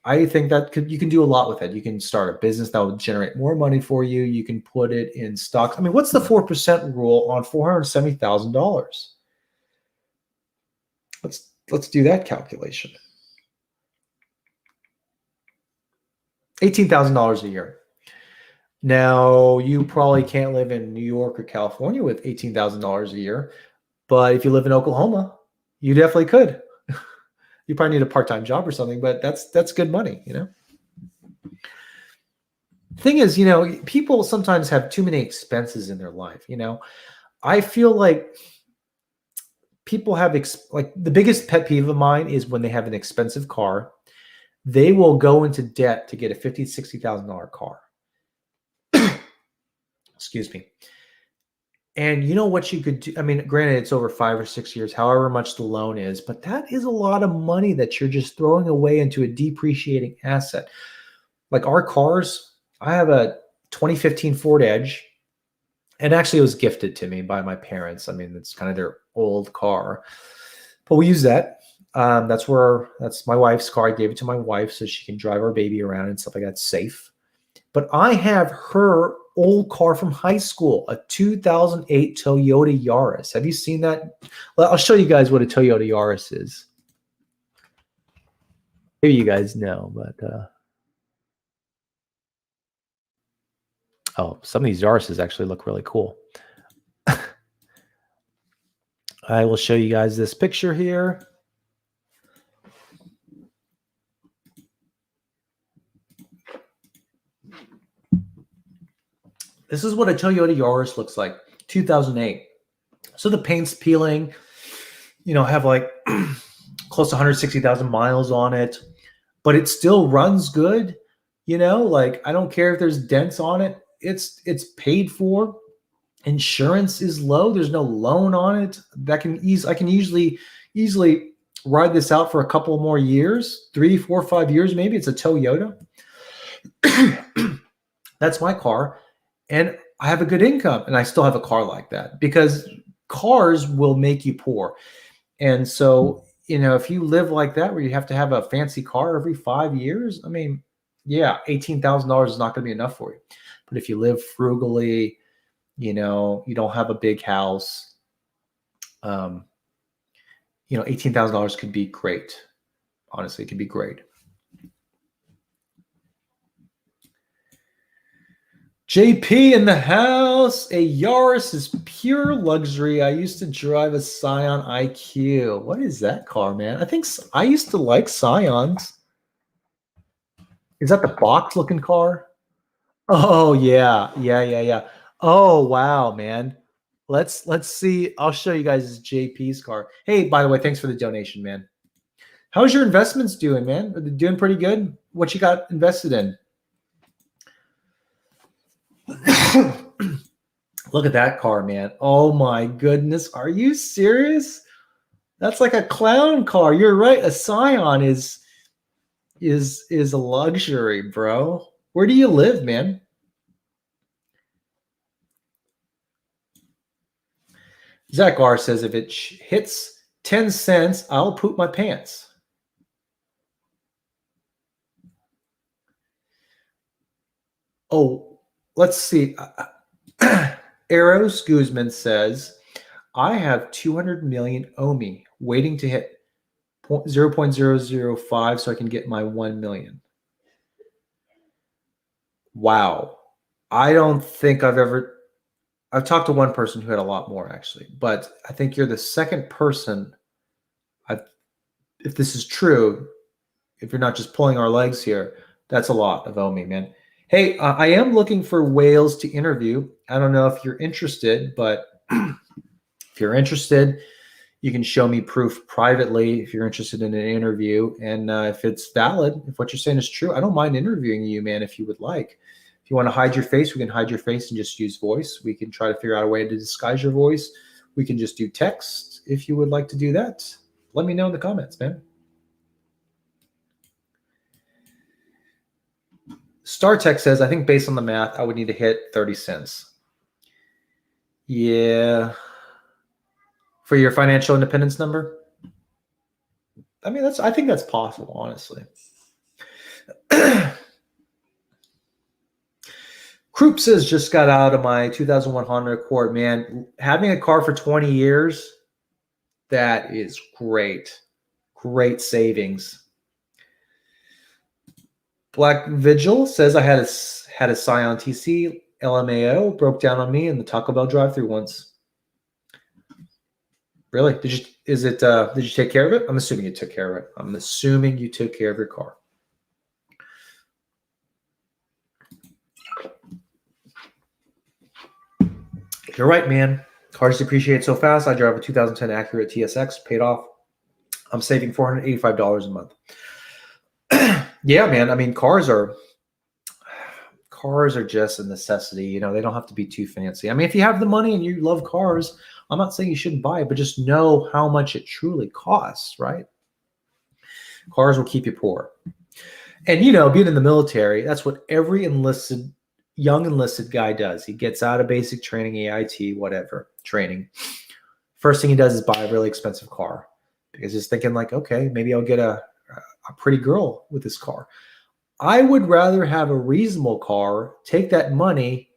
I think that you can do a lot with it. You can start a business that will generate more money for you. You can put it in stocks. I mean, what's the 4% rule on $470,000? Let's do that calculation. $18,000 a year. Now, you probably can't live in New York or California with $18,000 a year, but if you live in Oklahoma, you definitely could. You probably need a part-time job or something, but that's good money, Thing is, people sometimes have too many expenses in their life. I feel like people have like the biggest pet peeve of mine is when they have an expensive car, they will go into debt to get a $50,000, $60,000 car. Excuse me. And you know what you could do? I mean, granted, it's over 5 or 6 years, however much the loan is, but that is a lot of money that you're just throwing away into a depreciating asset. Like our cars, I have a 2015 Ford Edge, and actually it was gifted to me by my parents. I mean, it's kind of their old car, but we use that. That's my wife's car. I gave it to my wife so she can drive our baby around and stuff like that safe. But I have her old car from high school, a 2008 Toyota Yaris. Have you seen that? Well, I'll show you guys what a Toyota Yaris is. Maybe you guys know, but oh, some of these Yarises actually look really cool. I will show you guys this picture here. This is what a Toyota Yaris looks like, 2008. So the paint's peeling, have like close to 160,000 miles on it, but it still runs good. Like I don't care if there's dents on it. It's paid for. Insurance is low. There's no loan on it. I can easily ride this out for a couple more years, 3, 4, 5 years, maybe. It's a Toyota. That's my car. And I have a good income, and I still have a car like that because cars will make you poor. And so, if you live like that, where you have to have a fancy car every 5 years, I mean, yeah, $18,000 is not going to be enough for you. But if you live frugally, you don't have a big house, $18,000 could be great. Honestly, it could be great. JP in the house. A Yaris is pure luxury. I used to drive a Scion IQ. What is that car, man? I think I used to like Scions. Is that the box-looking car? Oh, yeah. Oh, wow, man. Let's see. I'll show you guys JP's car. Hey, by the way, thanks for the donation, man. How's your investments doing, man? Are they doing pretty good? What you got invested in? Look at that car, man. Oh my goodness. Are you serious? That's like a clown car. You're right. A Scion is a luxury, bro. Where do you live, man? Zach R says, if it hits 10 cents, I'll poop my pants. Oh, let's see. Eros Guzman says, I have 200 million OMI waiting to hit 0.005 so I can get my 1 million. Wow. I don't think I've talked to one person who had a lot more, actually, but I think you're the second person. If this is true, if you're not just pulling our legs here, that's a lot of OMI, man. Hey, I am looking for whales to interview. I don't know if you're interested, but if you're interested, You can show me proof privately if you're interested in an interview. And if it's valid, if what you're saying is true, I don't mind interviewing you, man, if you would like. If you want to hide your face, we can hide your face and just use voice. We can try to figure out a way to disguise your voice. We can just do text if you would like to do that. Let me know in the comments, man. StarTech says, I think based on the math, I would need to hit 30 cents. Yeah. For your financial independence number? I mean, I think that's possible, honestly. Krupp says, just got out of my 2001 Honda Accord. Man, having a car for 20 years, that is great. Great savings. Black Vigil says, I had a Scion TC LMAO, broke down on me in the Taco Bell drive-thru once. Really? Did you take care of it? I'm assuming you took care of it. I'm assuming you took care of your car. You're right, man. Cars depreciate so fast. I drive a 2010 Acura TSX, paid off. I'm saving $485 a month. Yeah, man. I mean, cars are just a necessity. You know, they don't have to be too fancy. I mean, if you have the money and you love cars, I'm not saying you shouldn't buy it, but just know how much it truly costs, right? Cars will keep you poor. And, you know, being in the military, that's what every young enlisted guy does. He gets out of basic training, AIT, whatever, training. First thing he does is buy a really expensive car because he's thinking like, okay, maybe I'll get a pretty girl with this car. I would rather have a reasonable car, take that money,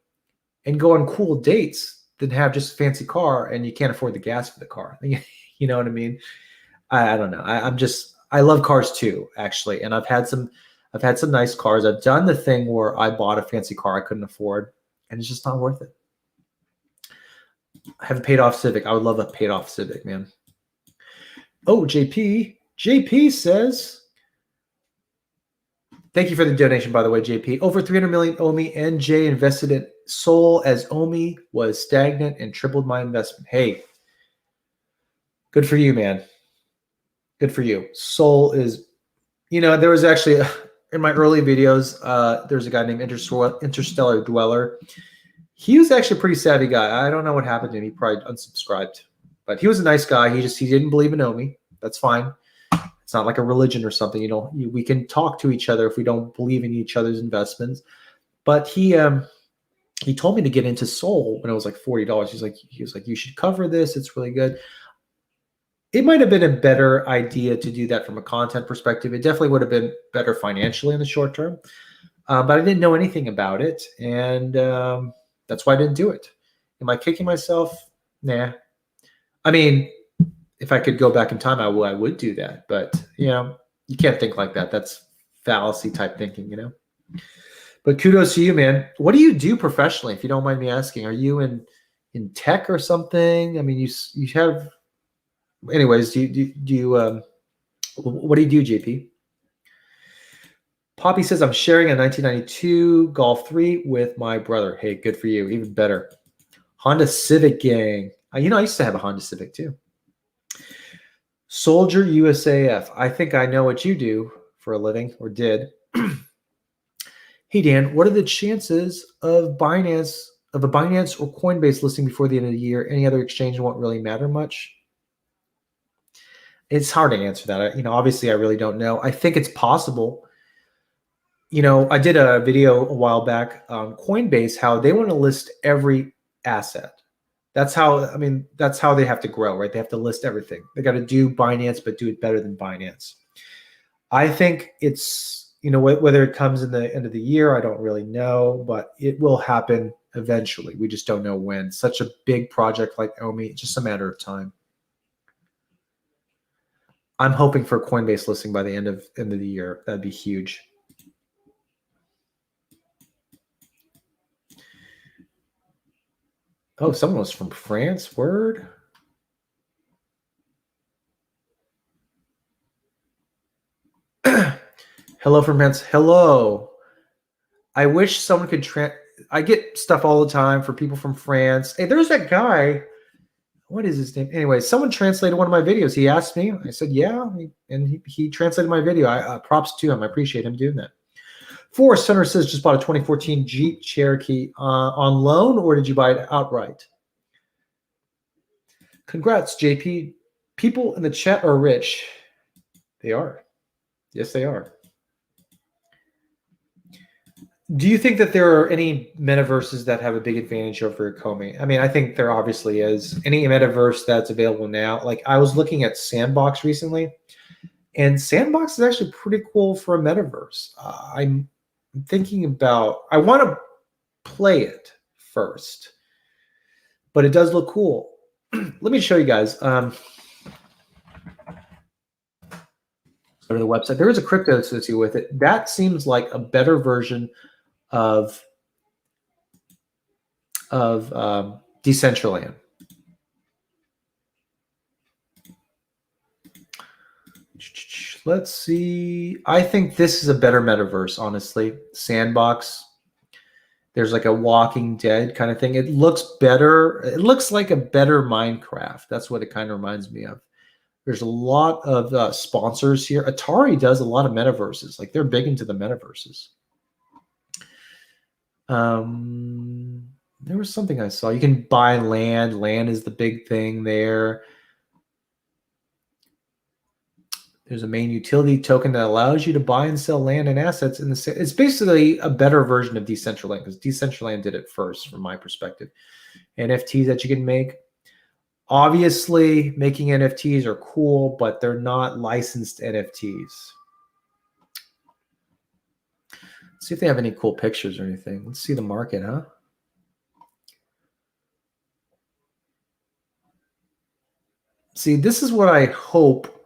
and go on cool dates than have just a fancy car and you can't afford the gas for the car. You know what I mean? I don't know. I love cars too, actually. And I've had some nice cars. I've done the thing where I bought a fancy car I couldn't afford, and it's just not worth it. I have a paid off Civic. I would love a paid off Civic, man. Oh, JP says, thank you for the donation, by the way, JP. Over 300 million OMI. NJ invested in Sol as OMI was stagnant and tripled my investment. Hey, good for you, man. Good for you. Sol is, you know, there was actually, in my early videos, there's a guy named Interstellar Dweller. He was actually a pretty savvy guy. I don't know what happened to him. He probably unsubscribed. But he was a nice guy. He didn't believe in OMI. That's fine. It's not like a religion or something. We can talk to each other if we don't believe in each other's investments. But he told me to get into Sol when it was like $40. He was like, you should cover this. It's really good. It might have been a better idea to do that from a content perspective. It definitely would have been better financially in the short term. But I didn't know anything about it. And that's why I didn't do it. Am I kicking myself? Nah. I mean, if I could go back in time, I would do that. But, you know, you can't think like that. That's fallacy type thinking, you know. But kudos to you, man. What do you do professionally, if you don't mind me asking? Are you in tech or something? I mean, you have – anyways, do you what do you do, JP? Poppy says, I'm sharing a 1992 Golf 3 with my brother. Hey, good for you. Even better. Honda Civic gang. You know, I used to have a Honda Civic too. Soldier USAF. I think I know what you do for a living, or did. Hey, Dan, what are the chances of Binance or Coinbase listing before the end of the year? Any other exchange won't really matter much? It's hard to answer that. Obviously, I really don't know. I think it's possible. I did a video a while back on Coinbase, how they want to list every asset. That's how they have to grow, right? They have to list everything. They got to do Binance, but do it better than Binance. I think it's, whether it comes in the end of the year, I don't really know, but it will happen eventually. We just don't know when. Such a big project like OMI, it's just a matter of time. I'm hoping for a Coinbase listing by the end of the year. That'd be huge. Oh, someone was from France. Word. Hello from France. Hello. I wish someone could I get stuff all the time for people from France. Hey, there's that guy. what is his name? Anyway, someone translated one of my videos. He asked me. I said, yeah. And he translated my video. Props to him. I appreciate him doing that. Forrest Hunter says, just bought a 2014 Jeep Cherokee on loan, or did you buy it outright? Congrats, JP. People in the chat are rich. They are. Yes, they are. Do you think that there are any metaverses that have a big advantage over Comey? I mean, I think there obviously is. Any metaverse that's available now, like I was looking at Sandbox recently, and Sandbox is actually pretty cool for a metaverse. I'm thinking about, I want to play it first, but it does look cool. Let me show you guys. Go to the website. There is a crypto associated with it. That seems like a better version of Decentraland. Let's see. I think this is a better metaverse, honestly. Sandbox. There's like a Walking Dead kind of thing. It looks better. It looks like a better Minecraft. That's what it kind of reminds me of. There's a lot of sponsors here. Atari does a lot of metaverses. Like they're big into the metaverses. There was something I saw. You can buy land. Land is the big thing there. There's a main utility token that allows you to buy and sell land and assets in the. It's basically a better version of Decentraland because Decentraland did it first, from my perspective. NFTs that you can make. Obviously, making NFTs are cool, but they're not licensed NFTs. Let's see if they have any cool pictures or anything. Let's see the market, huh? See, this is what I hope.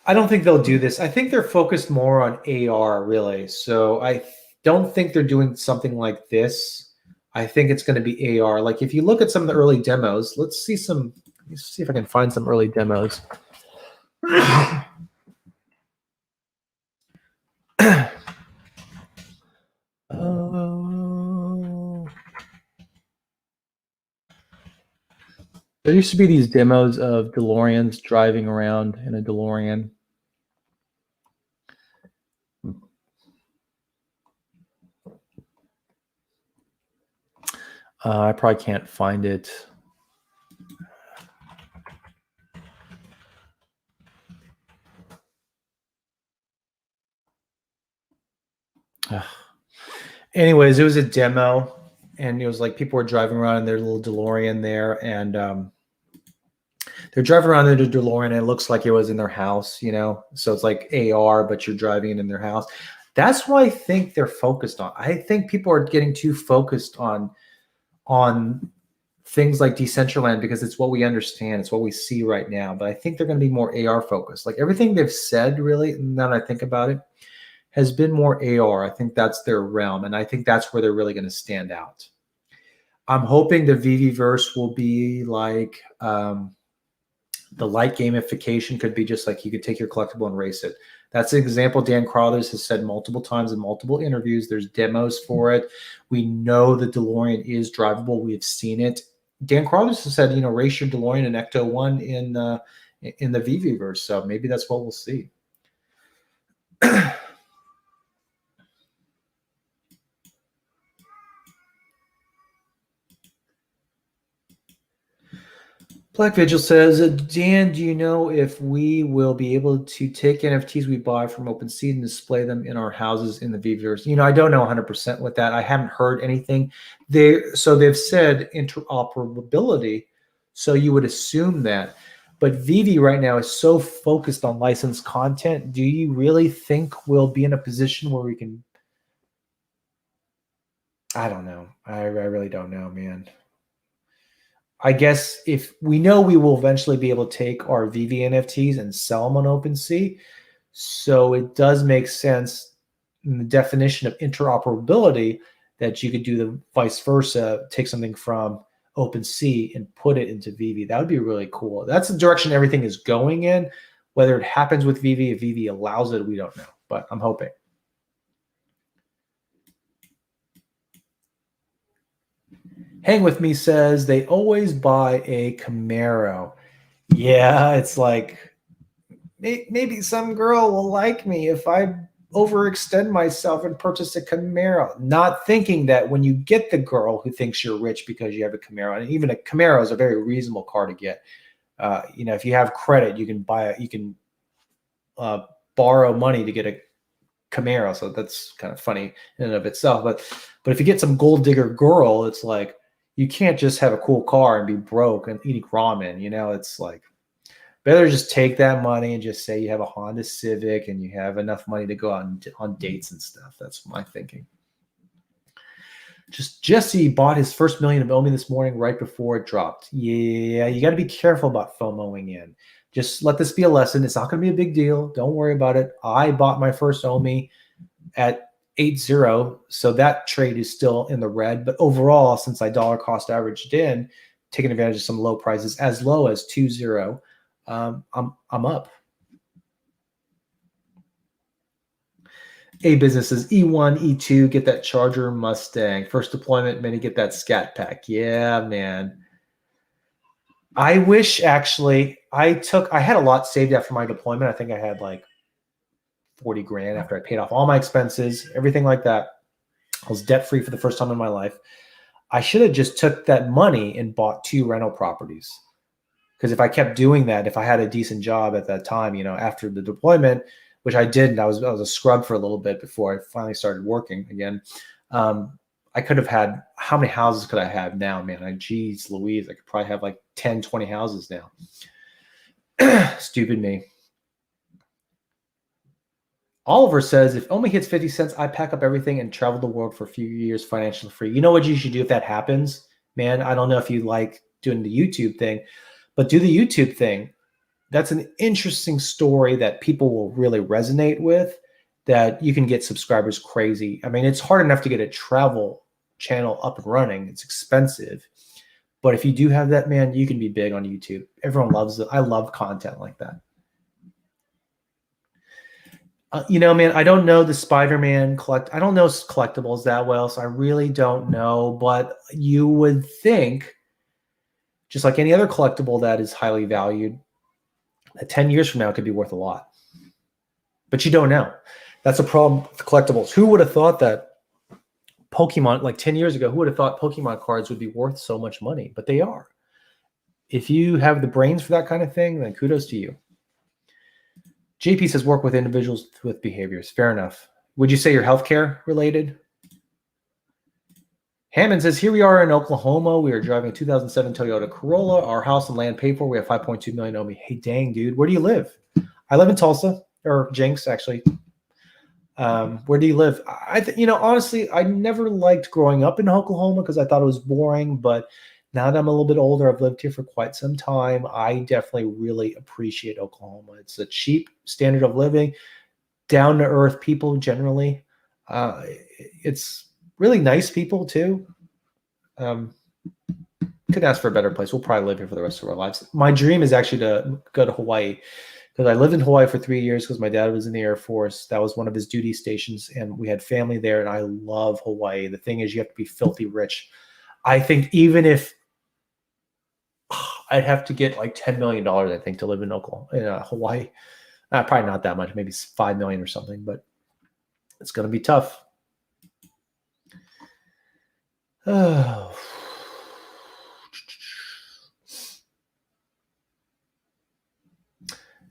I don't think they'll do this. I think they're focused more on AR, really. So I don't think they're doing something like this. I think it's going to be AR. Like if you look at some of the early demos, let's see if I can find some early demos. There used to be these demos of DeLoreans driving around in a DeLorean. I probably can't find it. Anyways, it was a demo, and it was like people were driving around in their little DeLorean there, and they're driving around in their DeLorean, and it looks like it was in their house, you know? So it's like AR, but you're driving it in their house. That's what I think they're focused on. I think people are getting too focused on things like Decentraland because it's what we understand. It's what we see right now. But I think they're going to be more AR focused. Like everything they've said, really, now that I think about it, has been more AR. I think that's their realm. And I think that's where they're really going to stand out. I'm hoping the VVverse will be like the light gamification could be just like you could take your collectible and race it. That's an example Dan Carruthers has said multiple times in multiple interviews. There's demos for it. We know the DeLorean is drivable. We've seen it. Dan Carruthers has said, you know, race your DeLorean and Ecto 1 in the VVverse. So maybe that's what we'll see. Black Vigil says, Dan, do you know if we will be able to take NFTs we buy from OpenSea and display them in our houses in the VVverse? You know, I don't know 100% with that. I haven't heard anything. So they've said interoperability, so you would assume that. But VV right now is so focused on licensed content. Do you really think we'll be in a position where we can? I don't know. I really don't know, man. I guess if we know we will eventually be able to take our VV NFTs and sell them on OpenSea, so it does make sense in the definition of interoperability that you could do the vice versa, take something from OpenSea and put it into VV. That would be really cool. That's the direction everything is going in. Whether it happens with VV, if VV allows it, we don't know, but I'm hoping. Hang With Me says they always buy a Camaro. Yeah, it's like maybe some girl will like me if I overextend myself and purchase a Camaro, not thinking that when you get the girl who thinks you're rich because you have a Camaro, and even a Camaro is a very reasonable car to get. If you have credit, you can borrow money to get a Camaro. So that's kind of funny in and of itself. But if you get some gold digger girl, it's like you can't just have a cool car and be broke and eating ramen. It's like better just take that money and just say you have a Honda Civic and you have enough money to go out on dates and stuff. That's my thinking. Just Jesse bought his first million of OMI this morning right before it dropped. Yeah, you got to be careful about FOMOing in. Just let this be a lesson. It's not going to be a big deal. Don't worry about it. I bought my first OMI at 8.0, so that trade is still in the red. But overall, since I dollar cost averaged in, taking advantage of some low prices as low as 2.0, I'm up. A businesses E1, E2, get that Charger Mustang. First deployment, maybe get that Scat Pack. Yeah, man. I wish actually I had a lot saved after my deployment. I think I had like 40 grand after I paid off all my expenses, everything like that. I was debt free for the first time in my life. I should have just took that money and bought 2 rental properties. Because if I kept doing that, if I had a decent job at that time, after the deployment, which I didn't, I was a scrub for a little bit before I finally started working again. I could have had, how many houses could I have now, man? Like, geez Louise, I could probably have like 10, 20 houses now. Stupid me. Oliver says, if OMI hits 50 cents, I pack up everything and travel the world for a few years financially free. You know what you should do if that happens, man? I don't know if you like doing the YouTube thing, but do the YouTube thing. That's an interesting story that people will really resonate with, that you can get subscribers crazy. I mean, it's hard enough to get a travel channel up and running. It's expensive. But if you do have that, man, you can be big on YouTube. Everyone loves it. I love content like that. Man, I don't know the Spider-Man I don't know collectibles that well, so I really don't know. But you would think, just like any other collectible that is highly valued, that 10 years from now it could be worth a lot. But you don't know. That's a problem with collectibles. Who would have thought that Pokemon, like 10 years ago, who would have thought Pokemon cards would be worth so much money? But they are. If you have the brains for that kind of thing, then kudos to you. JP says work with individuals with behaviors. Fair enough. Would you say you're healthcare related? Hammond says, here we are in Oklahoma. We are driving a 2007 Toyota Corolla. Our house and land paid for. We have 5.2 million OMI. Hey, dang, dude. Where do you live? I live in Tulsa, or Jenks, actually. Where do you live? Honestly, I never liked growing up in Oklahoma because I thought it was boring. But now that I'm a little bit older, I've lived here for quite some time. I definitely really appreciate Oklahoma. It's a cheap standard of living, down to earth people generally. It's really nice people too. Couldn't ask for a better place. We'll probably live here for the rest of our lives. My dream is actually to go to Hawaii, because I lived in Hawaii for 3 years because my dad was in the Air Force. That was one of his duty stations, and we had family there, and I love Hawaii. The thing is, you have to be filthy rich. I think even if I'd have to get like $10 million, I think, to live in Hawaii. Probably not that much, maybe 5 million or something, but it's going to be tough. Oh.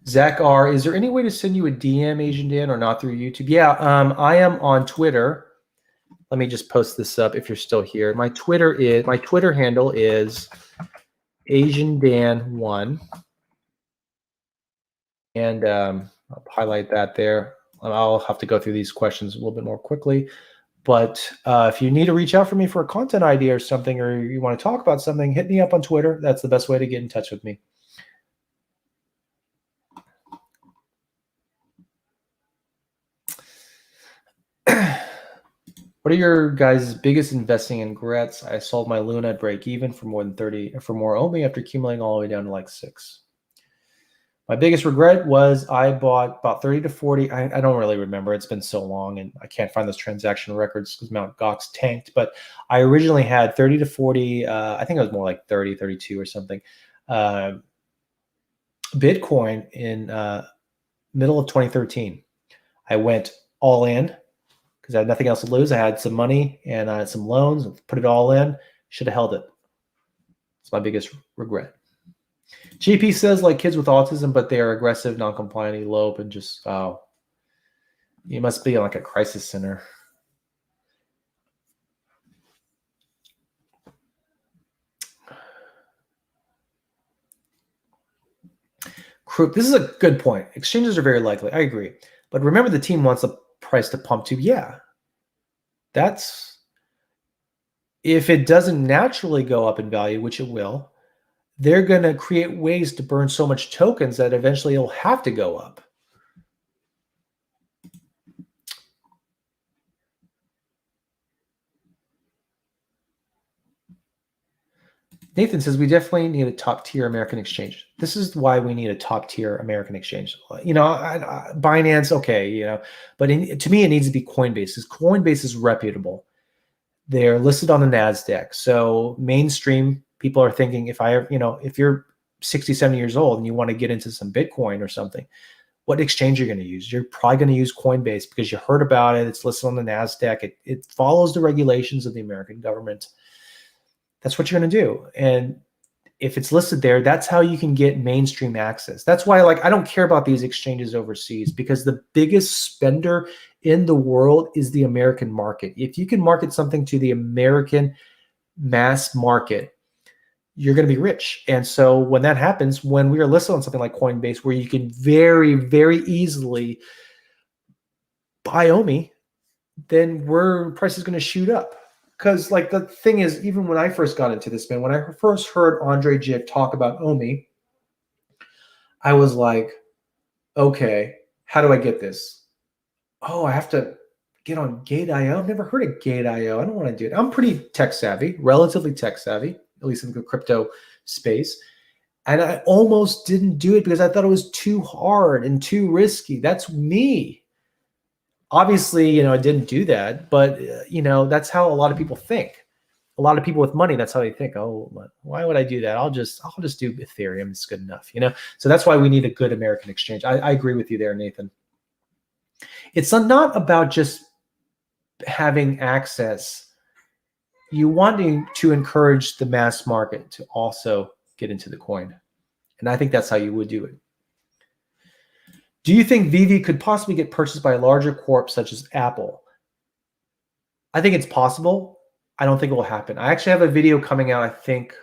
Zach R, is there any way to send you a DM, Asian Dan, or not through YouTube? Yeah, I am on Twitter. Let me just post this up if you're still here. My Twitter handle is Asian Dan 1. And I'll highlight that there. I'll have to go through these questions a little bit more quickly. But if you need to reach out for me for a content idea or something, or you want to talk about something, hit me up on Twitter. That's the best way to get in touch with me. What are your guys' biggest investing in regrets? I sold my Luna at break even for more OMI after accumulating all the way down to like 6. My biggest regret was I bought about 30 to 40. I don't really remember. It's been so long and I can't find those transaction records because Mt. Gox tanked. But I originally had 30 to 40. I think it was more like 30, 32 or something. Bitcoin in middle of 2013. I went all in because I had nothing else to lose. I had some money and I had some loans, put it all in. Should have held it. It's my biggest regret. GP says like kids with autism, but they are aggressive, non-compliant, elope, and just, oh, you must be like a crisis center. This is a good point. Exchanges are very likely. I agree. But remember, the team wants the price to pump too. Yeah. That's if it doesn't naturally go up in value, which it will, they're going to create ways to burn so much tokens that eventually it'll have to go up. Nathan says we definitely need a top tier American exchange. This is why we need a top tier American exchange. Binance, okay, but to me, it needs to be Coinbase. Because Coinbase is reputable. They're listed on the NASDAQ. So mainstream people are thinking if you're 60, 70 years old and you want to get into some Bitcoin or something, what exchange you're going to use? You're probably going to use Coinbase because you heard about it. It's listed on the NASDAQ. It follows the regulations of the American government. That's what you're going to do. And if it's listed there, that's how you can get mainstream access. That's why I don't care about these exchanges overseas because the biggest spender in the world is the American market. If you can market something to the American mass market, you're going to be rich. And so when that happens, when we are listed on something like Coinbase, where you can very, very easily buy OMI, then price is going to shoot up. Because the thing is, even when I first got into this, man, when I first heard Andre Jick talk about OMI, I was like, okay, how do I get this? Oh, I have to get on Gate.io. I've never heard of Gate.io. I don't want to do it. I'm pretty tech savvy, relatively tech savvy, at least in the crypto space. And I almost didn't do it because I thought it was too hard and too risky. That's me. Obviously, I didn't do that, but that's how a lot of people think. A lot of people with money, that's how they think. Oh, why would I do that? I'll just do Ethereum. It's good enough, So that's why we need a good American exchange. I agree with you there, Nathan. It's not about just having access. You want to encourage the mass market to also get into the coin, and I think that's how you would do it. Do you think VV could possibly get purchased by a larger corp such as Apple? I think it's possible. I don't think it will happen. I actually have a video coming out. I think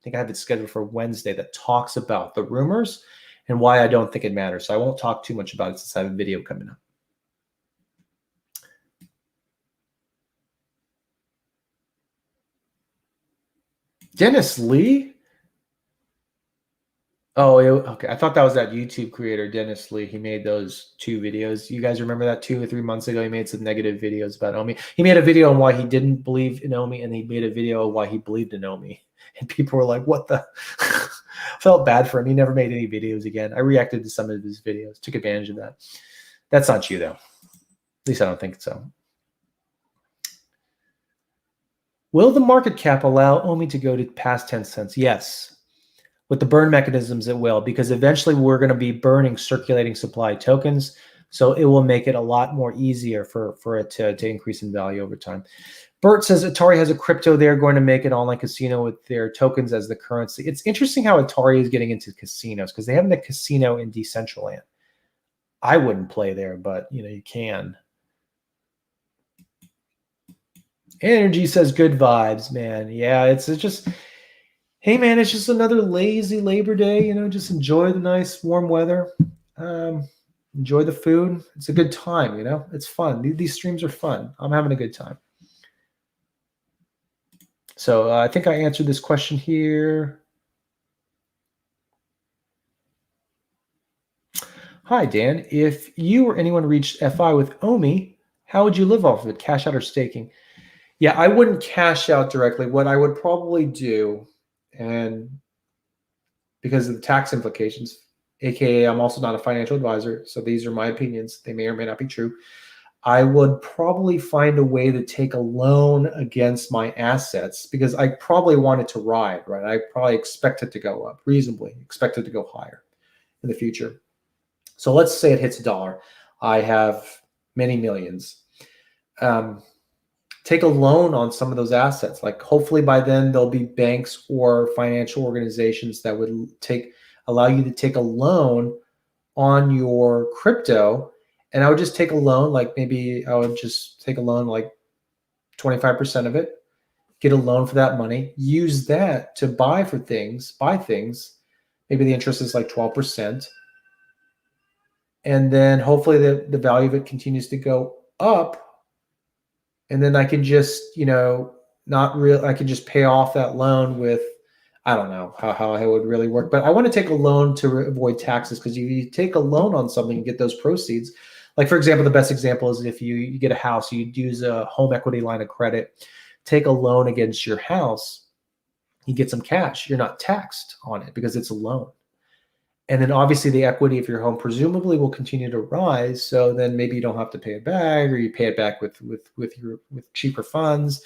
I have it scheduled for Wednesday that talks about the rumors and why I don't think it matters. So I won't talk too much about it since I have a video coming up. Dennis Lee? Oh, okay. I thought that was that YouTube creator, Dennis Lee. He made those 2 videos. You guys remember that 2 or 3 months ago? He made some negative videos about OMI. He made a video on why he didn't believe in OMI, and he made a video on why he believed in OMI. And people were like, what the? Felt bad for him. He never made any videos again. I reacted to some of his videos, took advantage of that. That's not you, though. At least I don't think so. Will the market cap allow OMI to go to past 10 cents? Yes. With the burn mechanisms, it will, because eventually we're going to be burning circulating supply tokens. So it will make it a lot more easier for it to increase in value over time. Bert says Atari has a crypto. They're going to make an online casino with their tokens as the currency. It's interesting how Atari is getting into casinos because they have a casino in Decentraland. I wouldn't play there, but you can. Energy says good vibes, man. Yeah, it's just... Hey, man, it's just another lazy Labor Day. Just enjoy the nice warm weather. Enjoy the food. It's a good time, It's fun. These streams are fun. I'm having a good time. So I think I answered this question here. Hi, Dan. If you or anyone reached FI with OMI, how would you live off of it? Cash out or staking? Yeah, I wouldn't cash out directly. What I would probably do, and because of the tax implications, AKA I'm also not a financial advisor, so these are my opinions. They may or may not be true. I would probably find a way to take a loan against my assets because I probably want it to ride, right? I probably expect it to go up, reasonably expect it to go higher in the future. So let's say it hits $1. I have many millions. Take a loan on some of those assets. Like hopefully by then there'll be banks or financial organizations that would allow you to take a loan on your crypto. And I would just take a loan, like maybe I would just take a loan like 25% of it, get a loan for that money, use that to buy things. Maybe the interest is like 12%. And then hopefully the value of it continues to go up. And then I can just, I can just pay off that loan with, I don't know how it would really work, but I want to take a loan to avoid taxes because if you take a loan on something and get those proceeds, like for example, the best example is if you get a house, you use a home equity line of credit, take a loan against your house, you get some cash. You're not taxed on it because it's a loan. And then obviously the equity of your home presumably will continue to rise. So then maybe you don't have to pay it back, or you pay it back with cheaper funds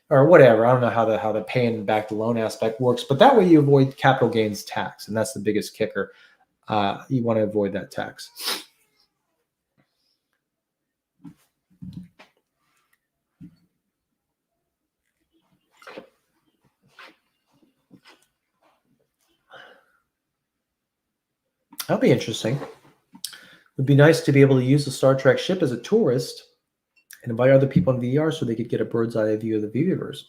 or whatever. I don't know how the paying back the loan aspect works, but that way you avoid capital gains tax. And that's the biggest kicker. You want to avoid that tax. That'll be interesting. It would be nice to be able to use the Star Trek ship as a tourist and invite other people in VR so they could get a bird's eye view of the Viviverse.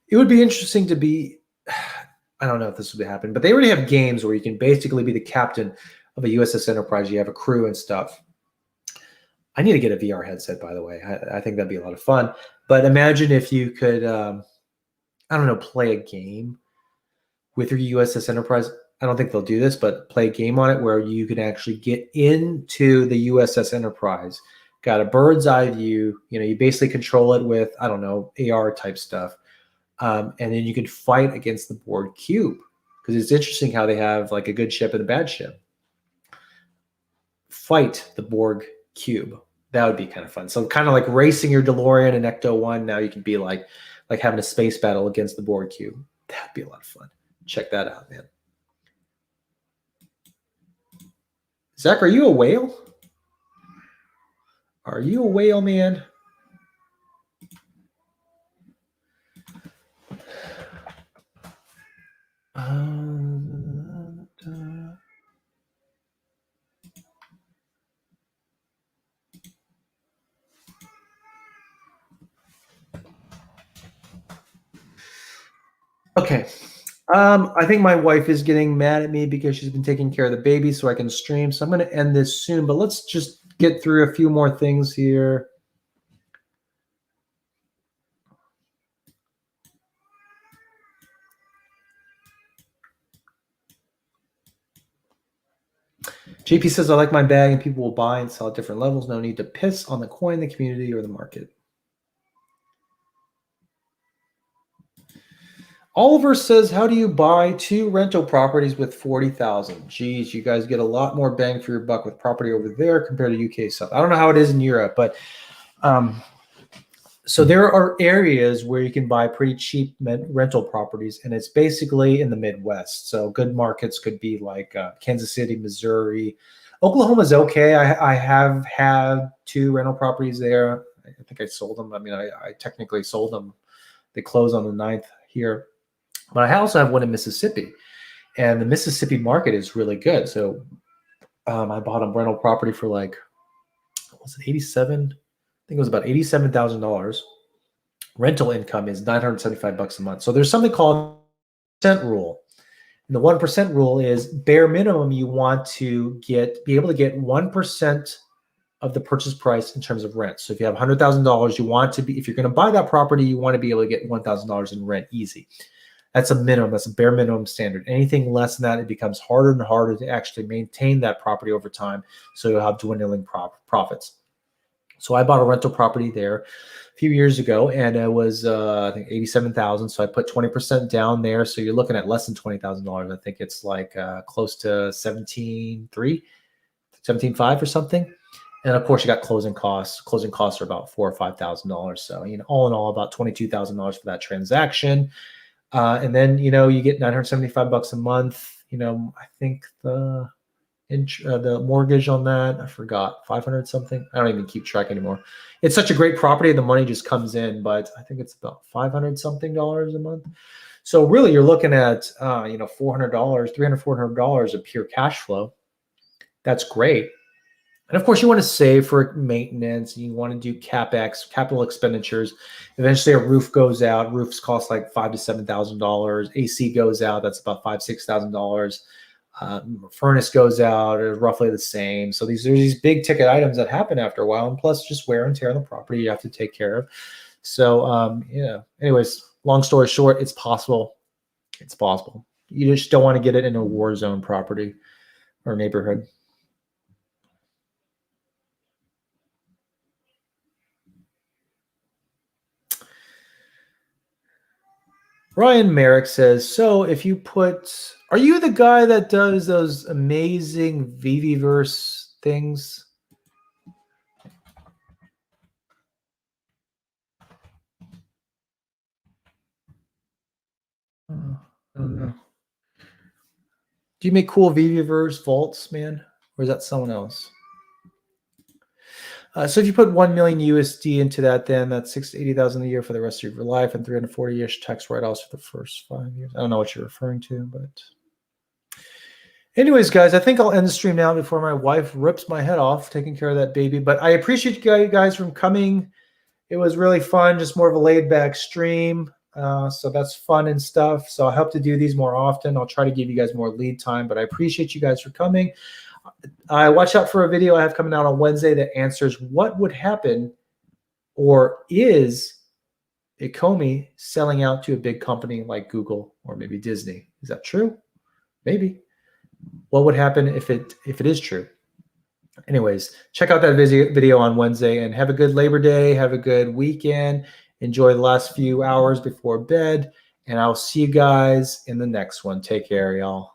It would be interesting to be, I don't know if this would happen, but they already have games where you can basically be the captain of a USS Enterprise. You have a crew and stuff. I need to get a VR headset, by the way. I think that'd be a lot of fun. But imagine if you could, play a game with your USS Enterprise. I don't think they'll do this, but play a game on it where you can actually get into the USS Enterprise. Got a bird's eye view. You basically control it with, AR type stuff. And then you can fight against the Borg cube because it's interesting how they have like a good ship and a bad ship. Fight the Borg cube. That would be kind of fun. So kind of like racing your DeLorean in Ecto 1. Now you can be like having a space battle against the Borg cube. That'd be a lot of fun. Check that out, man. Zach, are you a whale? Are you a whale, man? Okay. I think my wife is getting mad at me because she's been taking care of the baby so I can stream. So I'm going to end this soon, but let's just get through a few more things here. JP says, I like my bag and people will buy and sell at different levels. No need to piss on the coin, the community, or the market. Oliver says, how do you buy 2 rental properties with 40,000? Geez, you guys get a lot more bang for your buck with property over there compared to UK stuff. I don't know how it is in Europe, but so there are areas where you can buy pretty cheap rental properties, and it's basically in the Midwest. So good markets could be like Kansas City, Missouri. Oklahoma's okay. I have had 2 rental properties there. I think I sold them. I mean, I technically sold them. They close on the 9th here. But I also have one in Mississippi, and the Mississippi market is really good. So I bought a rental property for like, was it 87? I think it was about $87,000. Rental income is $975 a month. So there's something called percent rule. And the 1% rule is bare minimum. You want to be able to get 1% of the purchase price in terms of rent. So if you have $100,000, you want to be, if you're going to buy that property, you want to be able to get $1,000 in rent easy. That's a minimum. That's a bare minimum standard. Anything less than that, it becomes harder and harder to actually maintain that property over time. So you'll have dwindling profits. So I bought a rental property there. few years ago, and it was I think 87,000. So I put 20% down there. So you're looking at less than $20,000. I think it's like close to 17.3, 17.5 or something. And of course, you got closing costs. Closing costs are about $4,000 or $5,000. So all in all, about $22,000 for that transaction. And then you get $975 a month. I think the mortgage on that, I forgot, 500 something. I don't even keep track anymore. It's such a great property, the money just comes in, but I think it's about $500 something a month. So really, you're looking at $400, $300, $400 of pure cash flow. That's great. And of course, you want to save for maintenance. You want to do CapEx, capital expenditures. Eventually, a roof goes out. Roofs cost like $5,000 to $7,000. AC goes out. That's about $5,000, $6,000. Furnace goes out, is roughly the same. So there's these big ticket items that happen after a while, and plus just wear and tear on the property you have to take care of. So anyways, long story short, it's possible. It's possible. You just don't want to get it in a war zone property or neighborhood. Ryan Merrick says, so if you are you the guy that does those amazing VVverse things? I don't know. Do you make cool VVverse vaults, man? Or is that someone else? So if you put 1 million USD into that, then that's 680,000 a year for the rest of your life and 340 years tax write-offs for the first 5 years. I don't know what you're referring to, but anyways, guys, I think I'll end the stream now before my wife rips my head off taking care of that baby. But I appreciate you guys from coming. It was really fun, just more of a laid-back stream. So that's fun and stuff. So I hope to do these more often. I'll try to give you guys more lead time, but I appreciate you guys for coming. Watch out for a video I have coming out on Wednesday that answers what would happen, or is Ecomi selling out to a big company like Google or maybe Disney? Is that true? Maybe. What would happen if it is true? Anyways, check out that video on Wednesday, and have a good Labor Day. Have a good weekend. Enjoy the last few hours before bed, and I'll see you guys in the next one. Take care, y'all.